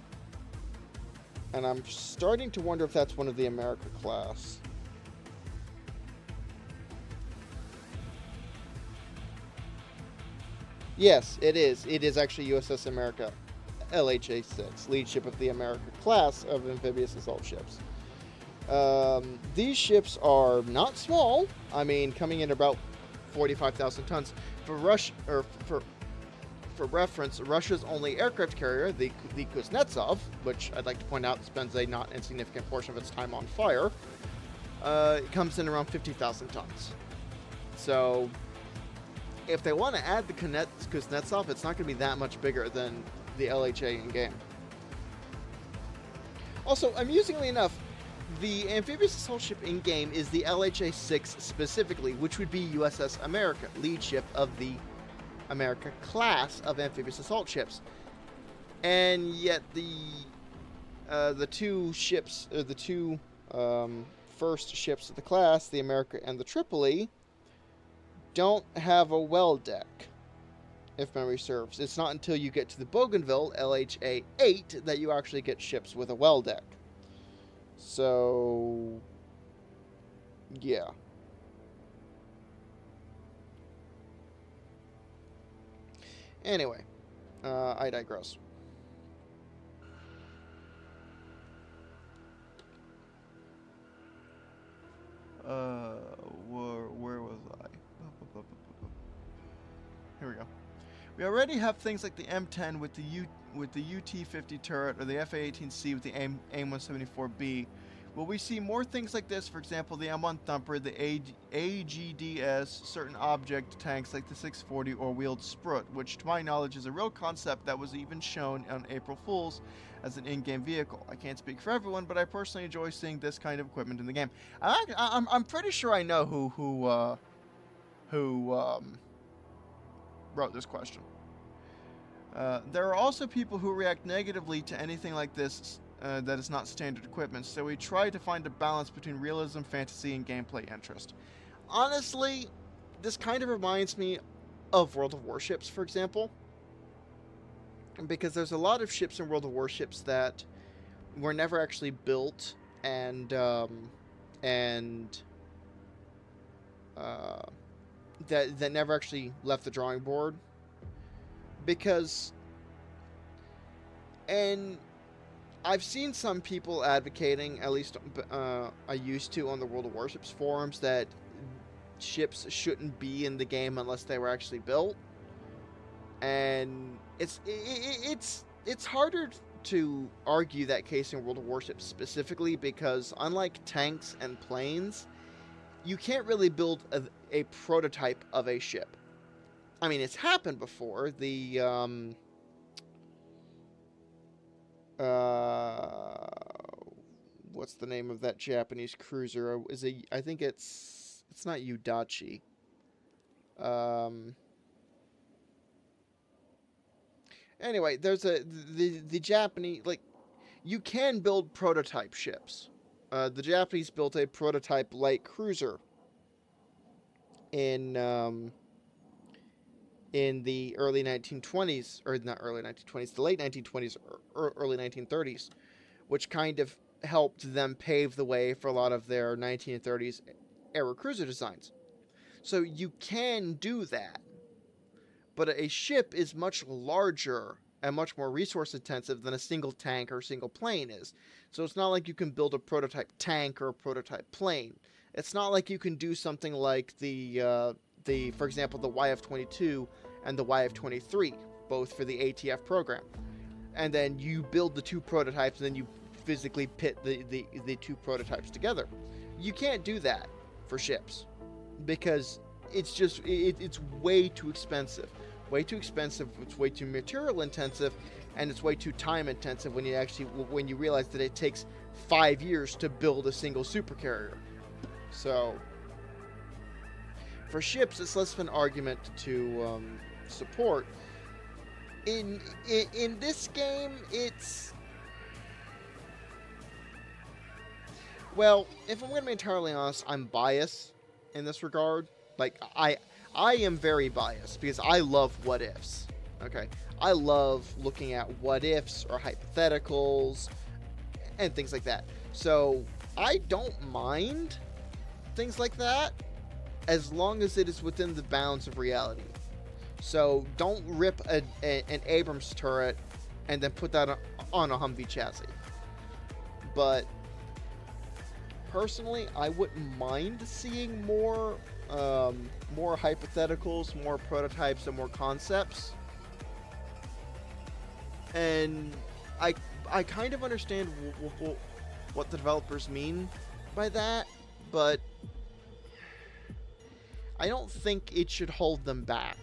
And I'm starting to wonder if that's one of the America class. Yes, it is. It is actually USS America, LHA-6, lead ship of the America class of amphibious assault ships. These ships are not small. I mean, coming in about 45,000 tons. For reference, Russia's only aircraft carrier, the Kuznetsov, which I'd like to point out spends a not insignificant portion of its time on fire, comes in around 50,000 tons. So, if they want to add the Kuznetsov, it's not going to be that much bigger than the LHA in-game. Also, amusingly enough, the amphibious assault ship in-game is the LHA-6 specifically, which would be USS America, lead ship of the America class of amphibious assault ships. And yet the two ships, the two first ships of the class, the America and the Tripoli, don't have a well deck, if memory serves. It's not until you get to the Bougainville, LHA-8, that you actually get ships with a well deck. So, yeah. Anyway, I digress. Where was I? Here we go. We already have things like the M10 with the UT-50 turret, or the FA-18C with the AIM-174B. Will we see more things like this? For example, the M1 Thumper, the AGDS, certain object tanks like the 640 or wheeled Sprut, which to my knowledge is a real concept that was even shown on April Fool's as an in-game vehicle. I can't speak for everyone, but I personally enjoy seeing this kind of equipment in the game. I'm pretty sure I know who wrote this question. There are also people who react negatively to anything like this that is not standard equipment, so we try to find a balance between realism, fantasy, and gameplay interest. Honestly, this kind of reminds me of World of Warships, for example, because there's a lot of ships in World of Warships that were never actually built and and uh, that never actually left the drawing board because and I've seen some people advocating, at least I used to on the World of Warships forums, that ships shouldn't be in the game unless they were actually built, and it's harder to argue that case in World of Warships specifically because unlike tanks and planes, you can't really build a prototype of a ship. I mean, it's happened before. The what's the name of that Japanese cruiser? I think it's not Udachi. Anyway, there's the Japanese, like, you can build prototype ships. The Japanese built a prototype light cruiser in the early 1920s, or not early 1920s, the late 1920s, or early 1930s, which kind of helped them pave the way for a lot of their 1930s era cruiser designs. So you can do that, but a ship is much larger and much more resource intensive than a single tank or a single plane is. So it's not like you can build a prototype tank or a prototype plane. It's not like you can do something like for example, the YF-22 and the YF-23, both for the ATF program. And then you build the two prototypes and then you physically pit the two prototypes together. You can't do that for ships because it's just it's way too expensive. It's way too material intensive, and it's way too time intensive when you realize that it takes 5 years to build a single supercarrier. So for ships, it's less of an argument to support. In this game, it's, well, if I'm going to be entirely honest, I'm biased in this regard. Like, I am very biased because I love what ifs. Okay, I love looking at what ifs or hypotheticals and things like that. So I don't mind things like that as long as it is within the bounds of reality. So don't rip an Abrams turret and then put that on a Humvee chassis. But personally, I wouldn't mind seeing more hypotheticals, more prototypes, and more concepts. And I kind of understand what the developers mean by that, but I don't think it should hold them back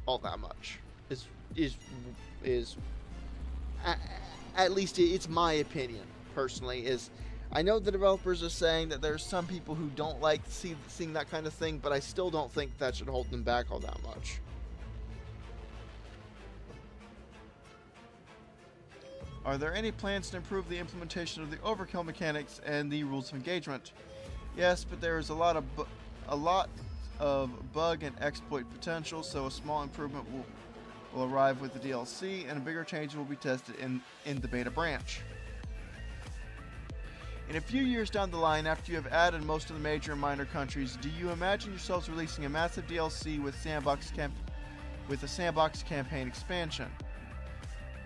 all that much. Is at least it's my opinion personally. Is I know the developers are saying that there's some people who don't like seeing that kind of thing, but I still don't think that should hold them back all that much. Are there any plans to improve the implementation of the overkill mechanics and the rules of engagement? Yes, but there is a lot of bug and exploit potential, so a small improvement will arrive with the DLC, and a bigger change will be tested in the beta branch. In a few years down the line, after you have added most of the major and minor countries, do you imagine yourselves releasing a massive DLC with a sandbox campaign expansion?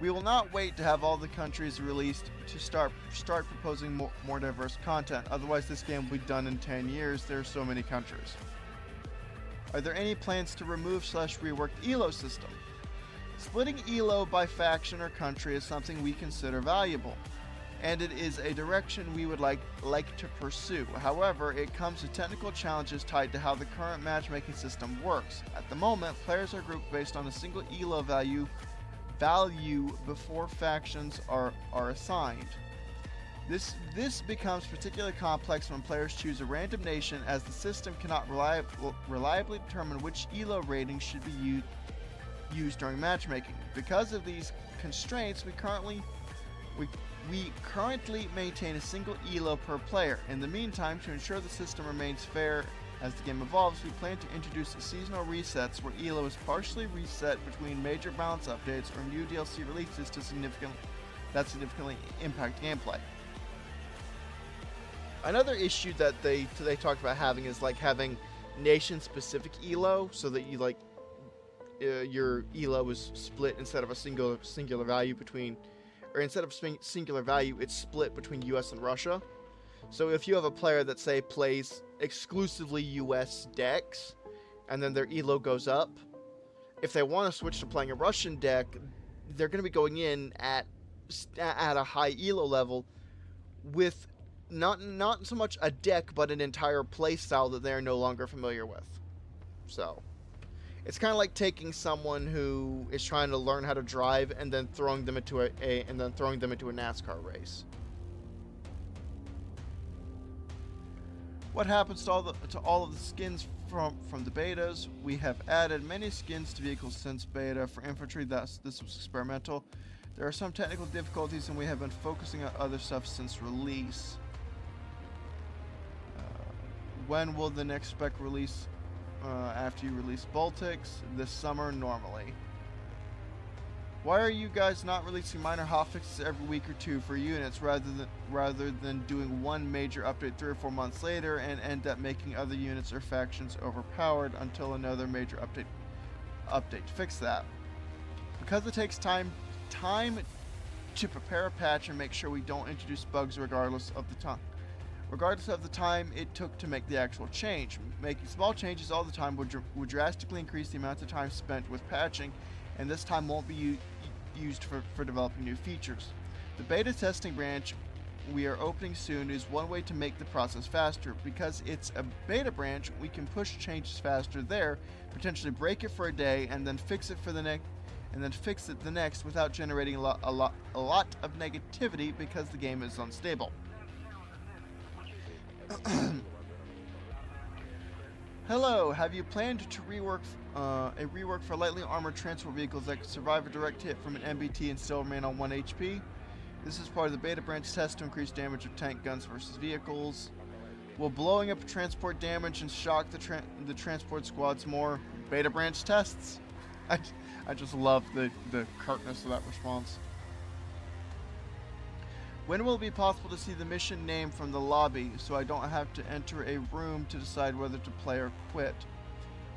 We will not wait to have all the countries released to start proposing more diverse content. Otherwise, this game will be done in 10 years. There are so many countries. Are there any plans to remove/rework the ELO system? Splitting ELO by faction or country is something we consider valuable, and it is a direction we would like to pursue. However, it comes with technical challenges tied to how the current matchmaking system works. At the moment, players are grouped based on a single ELO value before factions are assigned. This becomes particularly complex when players choose a random nation, as the system cannot reliably determine which ELO rating should be used during matchmaking. Because of these constraints, we currently maintain a single ELO per player. In the meantime, to ensure the system remains fair As the game evolves, we plan to introduce seasonal resets where ELO is partially reset between major balance updates or new DLC releases to significantly impact gameplay. Another issue that they talked about having is like having nation-specific ELO, so that you like your ELO is split instead of a singular value between, or instead of singular value, it's split between US and Russia. So if you have a player that, say, plays exclusively US decks, and then their ELO goes up, if they want to switch to playing a Russian deck, they're going to be going in at a high ELO level with not so much a deck, but an entire playstyle that they're no longer familiar with. So it's kind of like taking someone who is trying to learn how to drive and then throwing them into a NASCAR race. What happens to all of the skins from the betas? We have added many skins to vehicles since beta. For infantry, this was experimental. There are some technical difficulties, and we have been focusing on other stuff since release. When will the next spec release? After you release Baltics, this summer normally. Why are you guys not releasing minor hotfixes every week or two for units rather than doing one major update 3 or 4 months later and end up making other units or factions overpowered until another major update to fix that? Because it takes time to prepare a patch and make sure we don't introduce bugs regardless of the time it took to make the actual change. Making small changes all the time would drastically increase the amount of time spent with patching, and this time won't be used for developing new features. The beta testing branch we are opening soon is one way to make the process faster. Because it's a beta branch, we can push changes faster there, potentially break it for a day, and then fix it the next without generating a lot of negativity because the game is unstable. Hello, have you planned to rework a rework for lightly armored transport vehicles that could survive a direct hit from an MBT and still remain on 1 HP? This is part of the beta branch test to increase damage of tank guns versus vehicles. Will blowing up transport damage and shock the transport squads more? Beta branch tests. I just love the curtness of that response. When will it be possible to see the mission name from the lobby so I don't have to enter a room to decide whether to play or quit?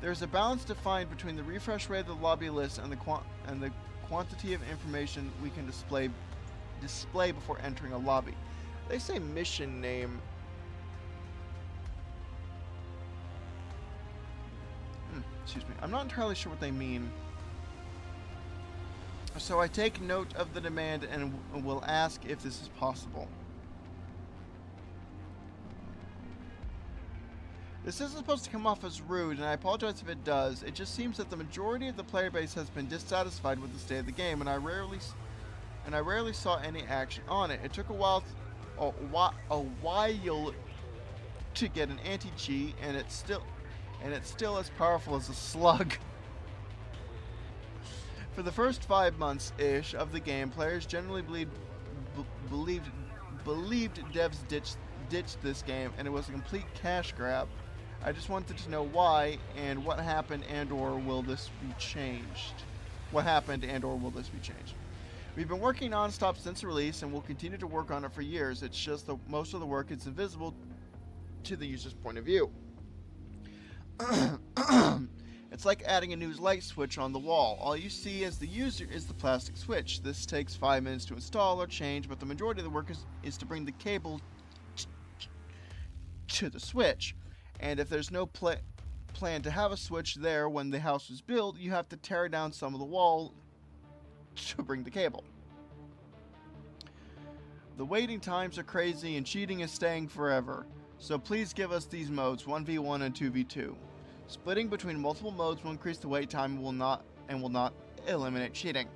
There's a balance to find between the refresh rate of the lobby list and the quantity of information we can display before entering a lobby. They say mission name. Excuse me. I'm not entirely sure what they mean. So I take note of the demand and will ask if this is possible. This isn't supposed to come off as rude, and I apologize if it does. It just seems that the majority of the player base has been dissatisfied with the state of the game, and I rarely saw any action on it. It took a while to get an anti-cheat, and it's still as powerful as a slug. For the first 5 months-ish of the game, players generally believed devs ditched this game, and it was a complete cash grab. I just wanted to know why, and what happened, and/or will this be changed? What happened, and/or will this be changed? We've been working non-stop since release, and we'll continue to work on it for years. It's just that most of the work is invisible to the user's point of view. It's like adding a new light switch on the wall. All you see as the user is the plastic switch. This takes 5 minutes to install or change, but the majority of the work is to bring the cable to the switch. And if there's no plan to have a switch there when the house was built, you have to tear down some of the wall to bring the cable. The waiting times are crazy and cheating is staying forever. So please give us these modes, 1v1 and 2v2. Splitting between multiple modes will increase the wait time and will not eliminate cheating.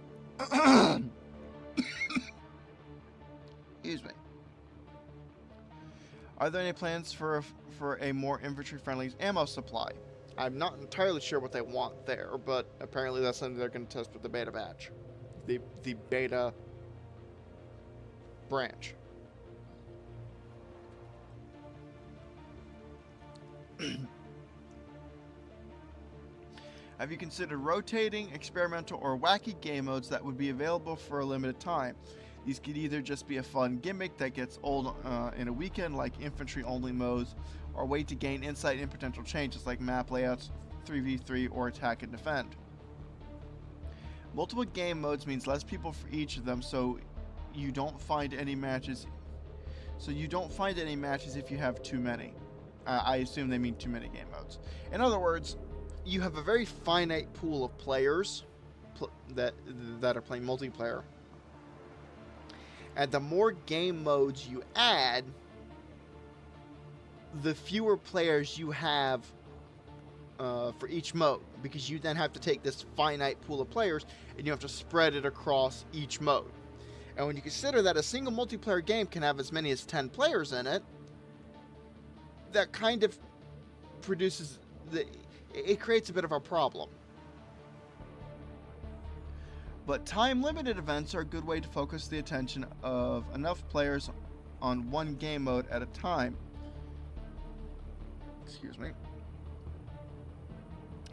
Excuse me. Are there any plans for a more infantry-friendly ammo supply? I'm not entirely sure what they want there, but apparently that's something they're going to test with the beta batch. The beta branch. Have you considered rotating, experimental, or wacky game modes that would be available for a limited time? These could either just be a fun gimmick that gets old in a weekend, like infantry-only modes, or a way to gain insight in potential changes like map layouts, 3v3, or attack and defend. Multiple game modes means less people for each of them, so you don't find any matches. So you don't find any matches if you have too many. I assume they mean too many game modes. In other words, you have a very finite pool of players that are playing multiplayer. And the more game modes you add, the fewer players you have for each mode, because you then have to take this finite pool of players and you have to spread it across each mode. And when you consider that a single multiplayer game can have as many as 10 players in it, that kind of produces it creates a bit of a problem. But time-limited events are a good way to focus the attention of enough players on one game mode at a time. Excuse me.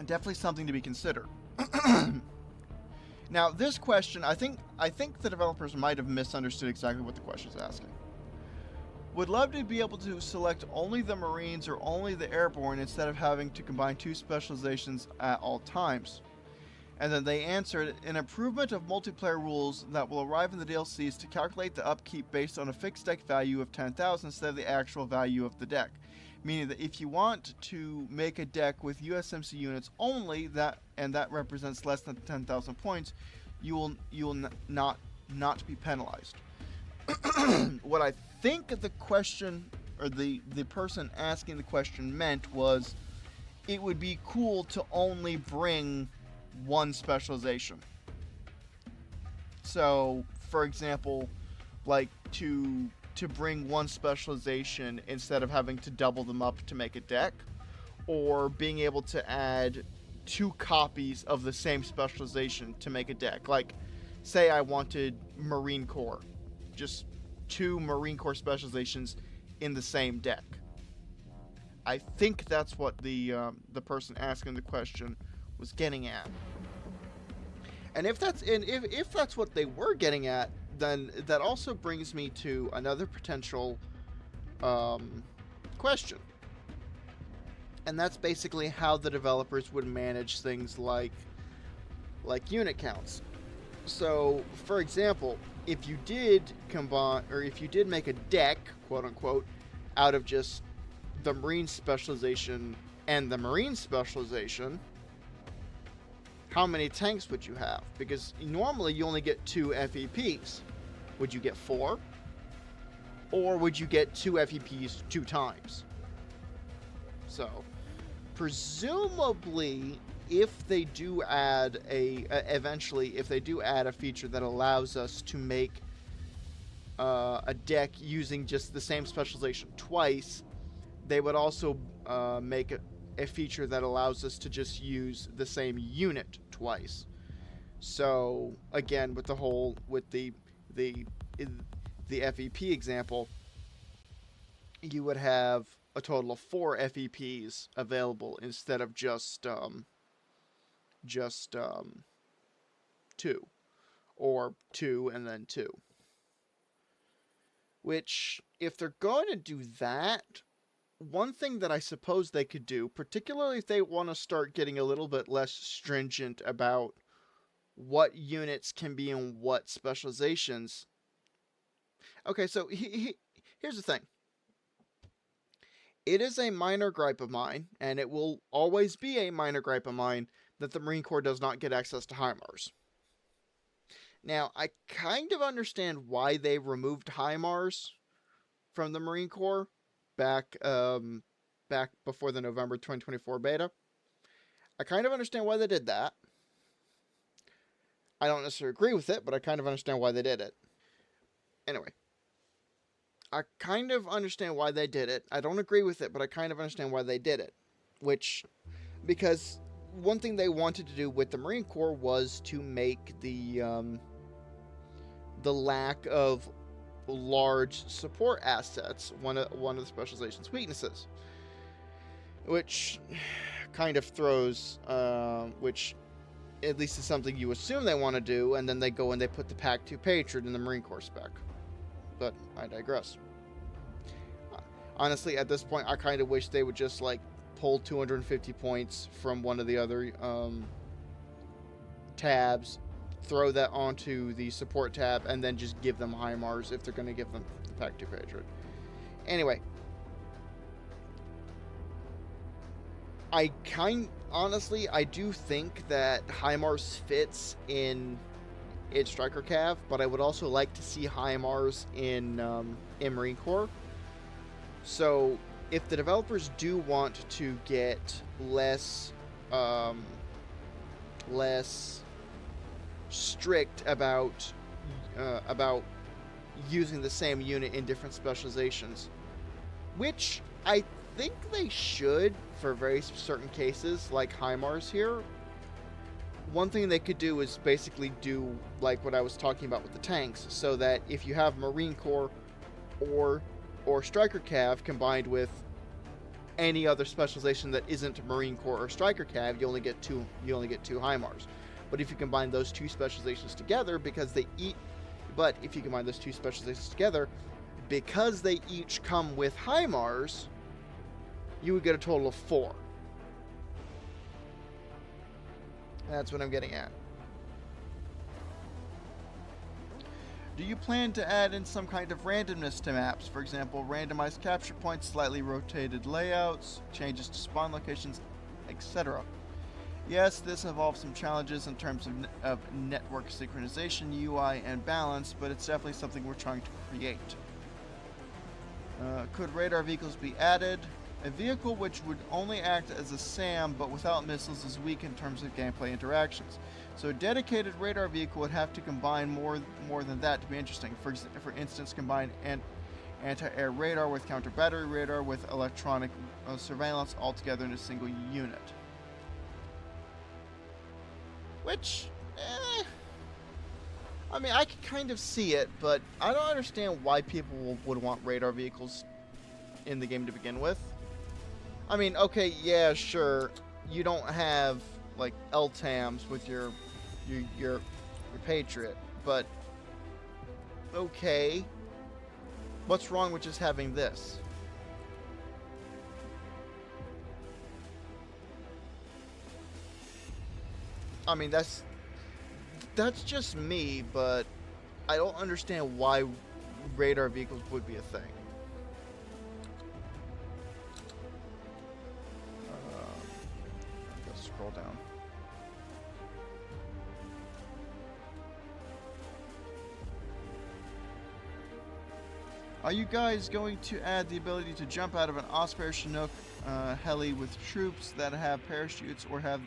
Definitely something to be considered. Now, this question, I think the developers might have misunderstood exactly what the question is asking. Would love to be able to select only the Marines or only the Airborne instead of having to combine two specializations at all times. And then they answered, an improvement of multiplayer rules that will arrive in the DLCs to calculate the upkeep based on a fixed deck value of 10,000 instead of the actual value of the deck. Meaning that if you want to make a deck with USMC units only, that represents less than 10,000 points, you will not be penalized. What I think the question, or the person asking the question meant was, it would be cool to only bring one specialization. So, for example, like to bring one specialization instead of having to double them up to make a deck, or being able to add 2 copies of the same specialization to make a deck. Like, say I wanted Marine Corps, just 2 Marine Corps specializations in the same deck. I think that's what the person asking the question was getting at. And if that's what they were getting at, then that also brings me to another potential question. And that's basically how the developers would manage things like unit counts. So, for example, if you did combine, or if you did make a deck, quote unquote, out of just the Marine specialization and the Marine specialization, how many tanks would you have? Because normally you only get 2 FEPs. Would you get 4? Or would you get 2 FEPs 2 times? So, presumably, if they do add eventually, if they do add a feature that allows us to make a deck using just the same specialization twice, they would also make a feature that allows us to just use the same unit twice. So again, with the FEP example, you would have a total of 4 FEPs available instead of just 2, or 2 and then 2. Which, if they're going to do that, one thing that I suppose they could do, particularly if they want to start getting a little bit less stringent about what units can be in what specializations. Okay, so here's the thing. It is a minor gripe of mine, and it will always be a minor gripe of mine, that the Marine Corps does not get access to HIMARS. Now, I kind of understand why they removed HIMARS from the Marine Corps back before the November 2024 beta. I kind of understand why they did that. I don't necessarily agree with it, but I kind of understand why they did it. Anyway, I kind of understand why they did it. I don't agree with it, but I kind of understand why they did it. Because one thing they wanted to do with the Marine Corps was to make the lack of large support assets one of the specialization's weaknesses, which kind of throws, which at least is something you assume they want to do, and then they go and they put the PAC-2 Patriot in the Marine Corps spec. But I digress. Honestly, at this point, I kind of wish they would just, like, pull 250 points from one of the other tabs, throw that onto the support tab, and then just give them HIMARS if they're going to give them the PAC-2 Patriot. Anyway, honestly, I do think that HIMARS fits in Striker Cav, but I would also like to see HIMARS in Marine Corps. So, if the developers do want to get less strict about using the same unit in different specializations, which I think they should for very certain cases, like HIMARS here. One thing they could do is basically do like what I was talking about with the tanks, so that if you have Marine Corps or Striker Cav combined with any other specialization that isn't Marine Corps or Striker Cav, you only get two HIMARS. But if you combine those two specializations together, because they each come with HIMARS, you would get a total of 4. That's what I'm getting at. Do you plan to add in some kind of randomness to maps? For example, randomized capture points, slightly rotated layouts, changes to spawn locations, etc. Yes, this involves some challenges in terms of network synchronization, UI, and balance, but it's definitely something we're trying to create. Could radar vehicles be added? A vehicle which would only act as a SAM but without missiles is weak in terms of gameplay interactions. So a dedicated radar vehicle would have to combine more than that to be interesting. For instance, combine anti-air radar with counter-battery radar with electronic surveillance all together in a single unit. Which, I mean, I can kind of see it, but I don't understand why people would want radar vehicles in the game to begin with. I mean, okay, yeah, sure, you don't have, like, LTAMs with your Patriot, but, okay, what's wrong with just having this? I mean, that's just me, but I don't understand why radar vehicles would be a thing. Let's scroll down. Are you guys going to add the ability to jump out of an Osprey or Chinook heli with troops that have parachutes or have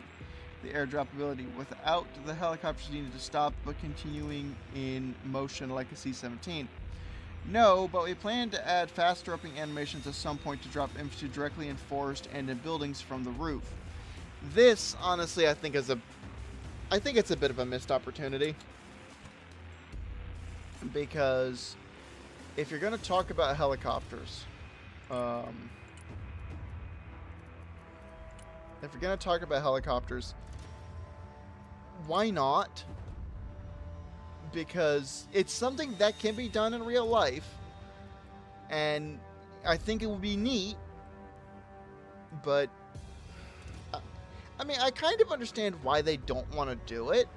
the airdrop ability without the helicopters needing to stop but continuing in motion like a C-17? No, but we plan to add fast dropping animations at some point to drop infantry directly in forest and in buildings from the roof. This, honestly, I think it's a bit of a missed opportunity, because if you're going to talk about helicopters, why not? Because it's something that can be done in real life, and I think it would be neat, but I mean, I kind of understand why they don't want to do it,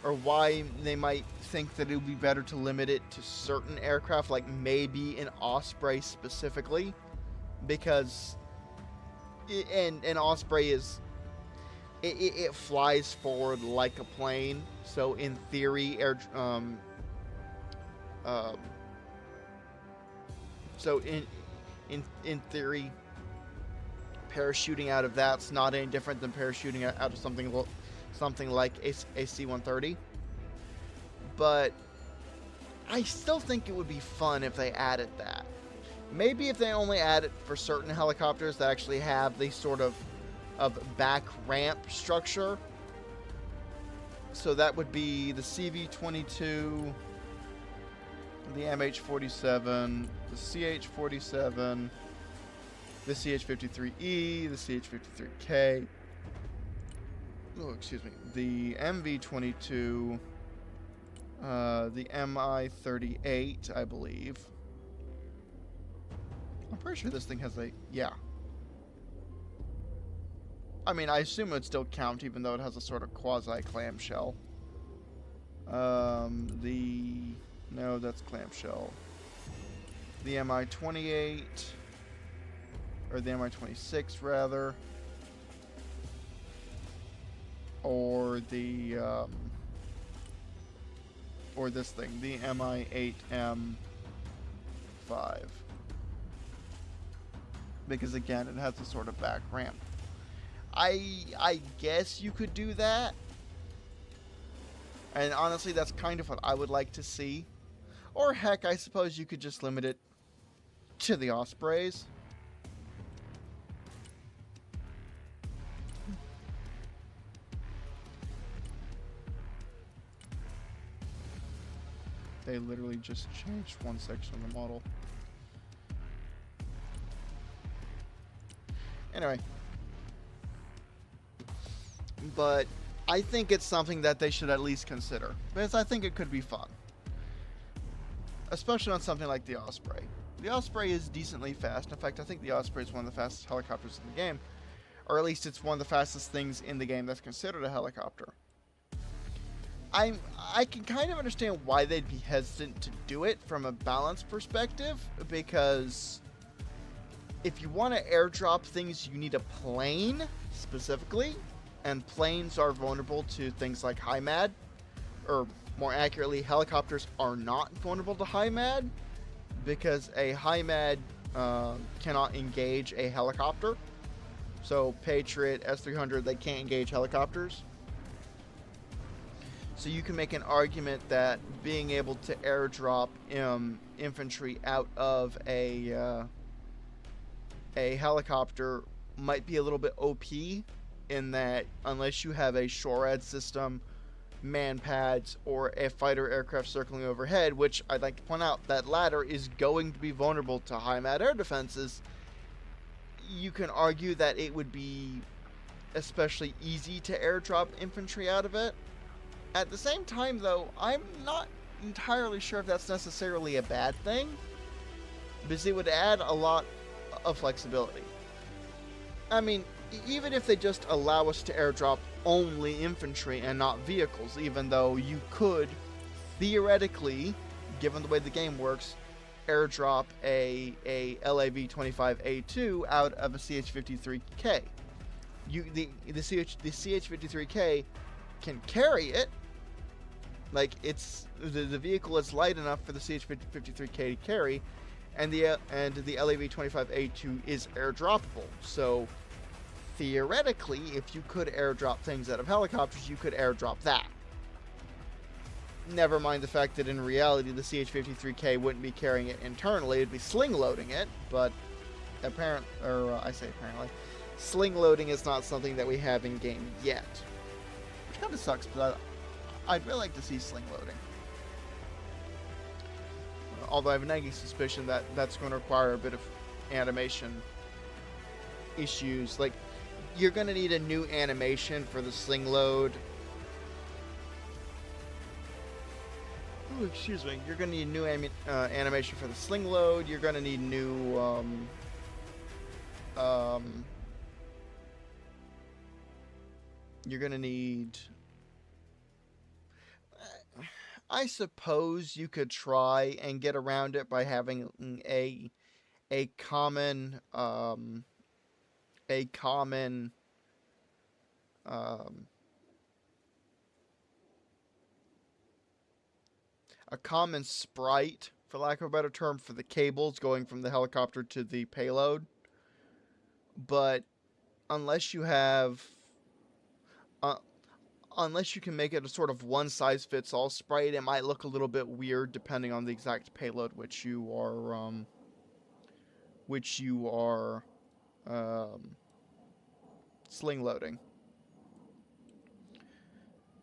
or why they might think that it would be better to limit it to certain aircraft, like maybe an Osprey specifically, because an Osprey is it flies forward like a plane, so in theory in theory parachuting out of that's not any different than parachuting out of something like a C-130. But I still think it would be fun if they added that. Maybe if they only add it for certain helicopters that actually have the sort of back ramp structure. So that would be the CV-22, the MH-47, the CH-47, the CH-53E, the CH-53K, oh, excuse me, the MV-22, the Mi-38, I believe. I'm pretty sure this thing has a, yeah. I mean, I assume it would still count, even though it has a sort of quasi-clamshell. No, that's clamshell. The Mi-28, or the Mi-26, rather. Or the, or this thing, the Mi-8M5. Because again, it has a sort of back ramp. I guess you could do that. And honestly, that's kind of what I would like to see. Or heck, I suppose you could just limit it to the Ospreys. They literally just changed one section of the model. Anyway. But I think it's something that they should at least consider, because I think it could be fun. Especially on something like the Osprey. The Osprey is decently fast. In fact, I think the Osprey is one of the fastest helicopters in the game. Or at least it's one of the fastest things in the game that's considered a helicopter. I can kind of understand why they'd be hesitant to do it from a balance perspective, because if you want to airdrop things, you need a plane, specifically. And planes are vulnerable to things like HIMAD, or more accurately, helicopters are not vulnerable to HIMAD, because a HIMAD cannot engage a helicopter. So Patriot, S-300, they can't engage helicopters. So you can make an argument that being able to airdrop infantry out of a helicopter might be a little bit OP, in that unless you have a SHORAD system, man pads, or a fighter aircraft circling overhead, which I'd like to point out, that latter is going to be vulnerable to HIMAD air defenses, you can argue that it would be especially easy to airdrop infantry out of it. At the same time, though, I'm not entirely sure if that's necessarily a bad thing, because it would add a lot of flexibility. I mean, even if they just allow us to airdrop only infantry and not vehicles, even though you could, theoretically, given the way the game works, airdrop a LAV-25A2 out of a CH-53K. The CH-53K can carry it. Like, it's the vehicle is light enough for the CH-53K to carry, and the LAV-25A2 is airdroppable. So theoretically, if you could airdrop things out of helicopters, you could airdrop that. Never mind the fact that in reality the CH-53K wouldn't be carrying it internally, it'd be sling loading it, but I say apparently, sling loading is not something that we have in game yet. Which kind of sucks, but I'd really like to see sling loading. Although I have a nagging suspicion that that's going to require a bit of animation issues. Like, you're going to need a new animation for the sling load. Oh, excuse me. You're going to need new animation for the sling load. You're going to need new you're going to need, I suppose you could try and get around it by having a common sprite, for lack of a better term, for the cables going from the helicopter to the payload. But unless you can make it a sort of one-size-fits-all sprite, it might look a little bit weird depending on the exact payload which you are sling loading.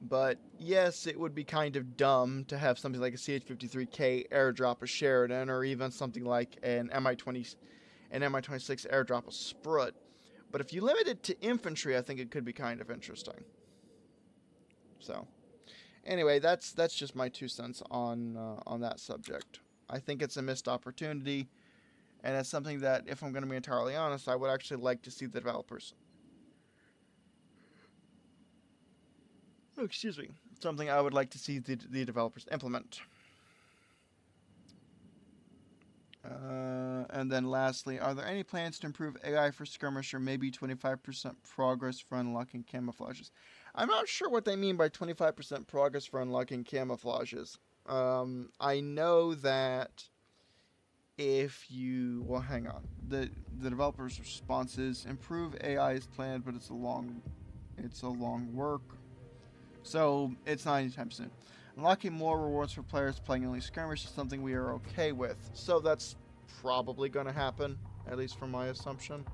But yes, it would be kind of dumb to have something like a CH-53K airdrop a Sheridan, or even something like an an Mi-26 airdrop a sprut. But if you limit it to infantry, I think it could be kind of interesting. So, anyway, that's just my 2 cents on that subject. I think it's a missed opportunity, and it's something that, if I'm going to be entirely honest, I would actually like to see the developers. Oh, excuse me. Something I would like to see the developers implement. And then lastly, are there any plans to improve AI for skirmish or maybe 25% progress for unlocking camouflages? I'm not sure what they mean by 25% progress for unlocking camouflages. I know that if you... Well, hang on. The developer's response is, improve AI as planned, but it's a long work. So, it's not anytime soon. Unlocking more rewards for players playing only skirmish is something we are okay with. So that's probably going to happen, at least from my assumption.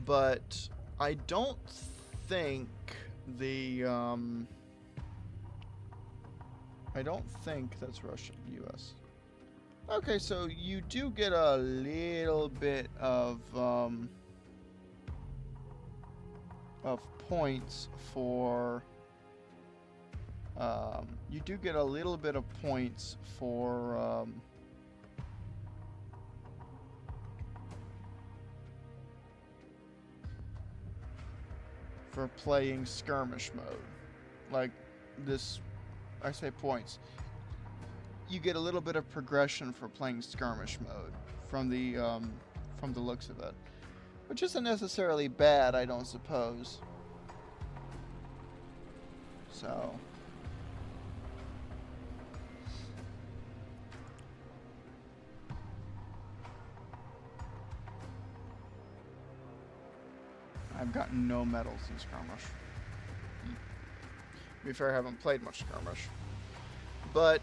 But I don't think the... I don't think that's Russia, US. Okay, so you do get a little bit of points for... you do get a little bit of points for playing skirmish mode. Like this, I say points. You get a little bit of progression for playing skirmish mode from the looks of it, which isn't necessarily bad, I don't suppose. So. I've gotten no medals in skirmish. To be fair, I haven't played much skirmish. But,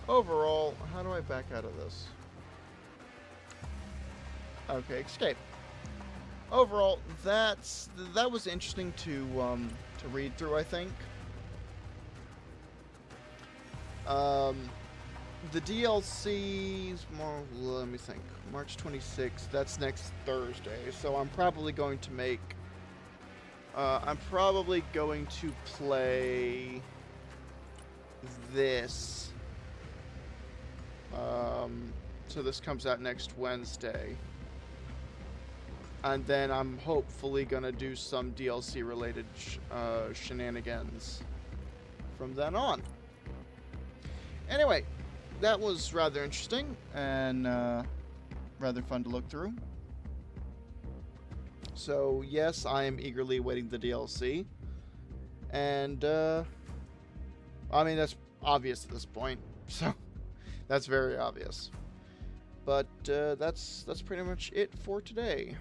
overall, how do I back out of this? Okay, escape. Overall, that was interesting to read through, I think. The DLC's more, let me think, March 26th, that's next Thursday, so I'm probably going to make, I'm probably going to play this, so this comes out next Wednesday, and then I'm hopefully going to do some DLC related shenanigans from then on. Anyway, that was rather interesting and rather fun to look through. So yes, I am eagerly awaiting the DLC, and I mean that's obvious at this point, so that's very obvious. But that's pretty much it for today.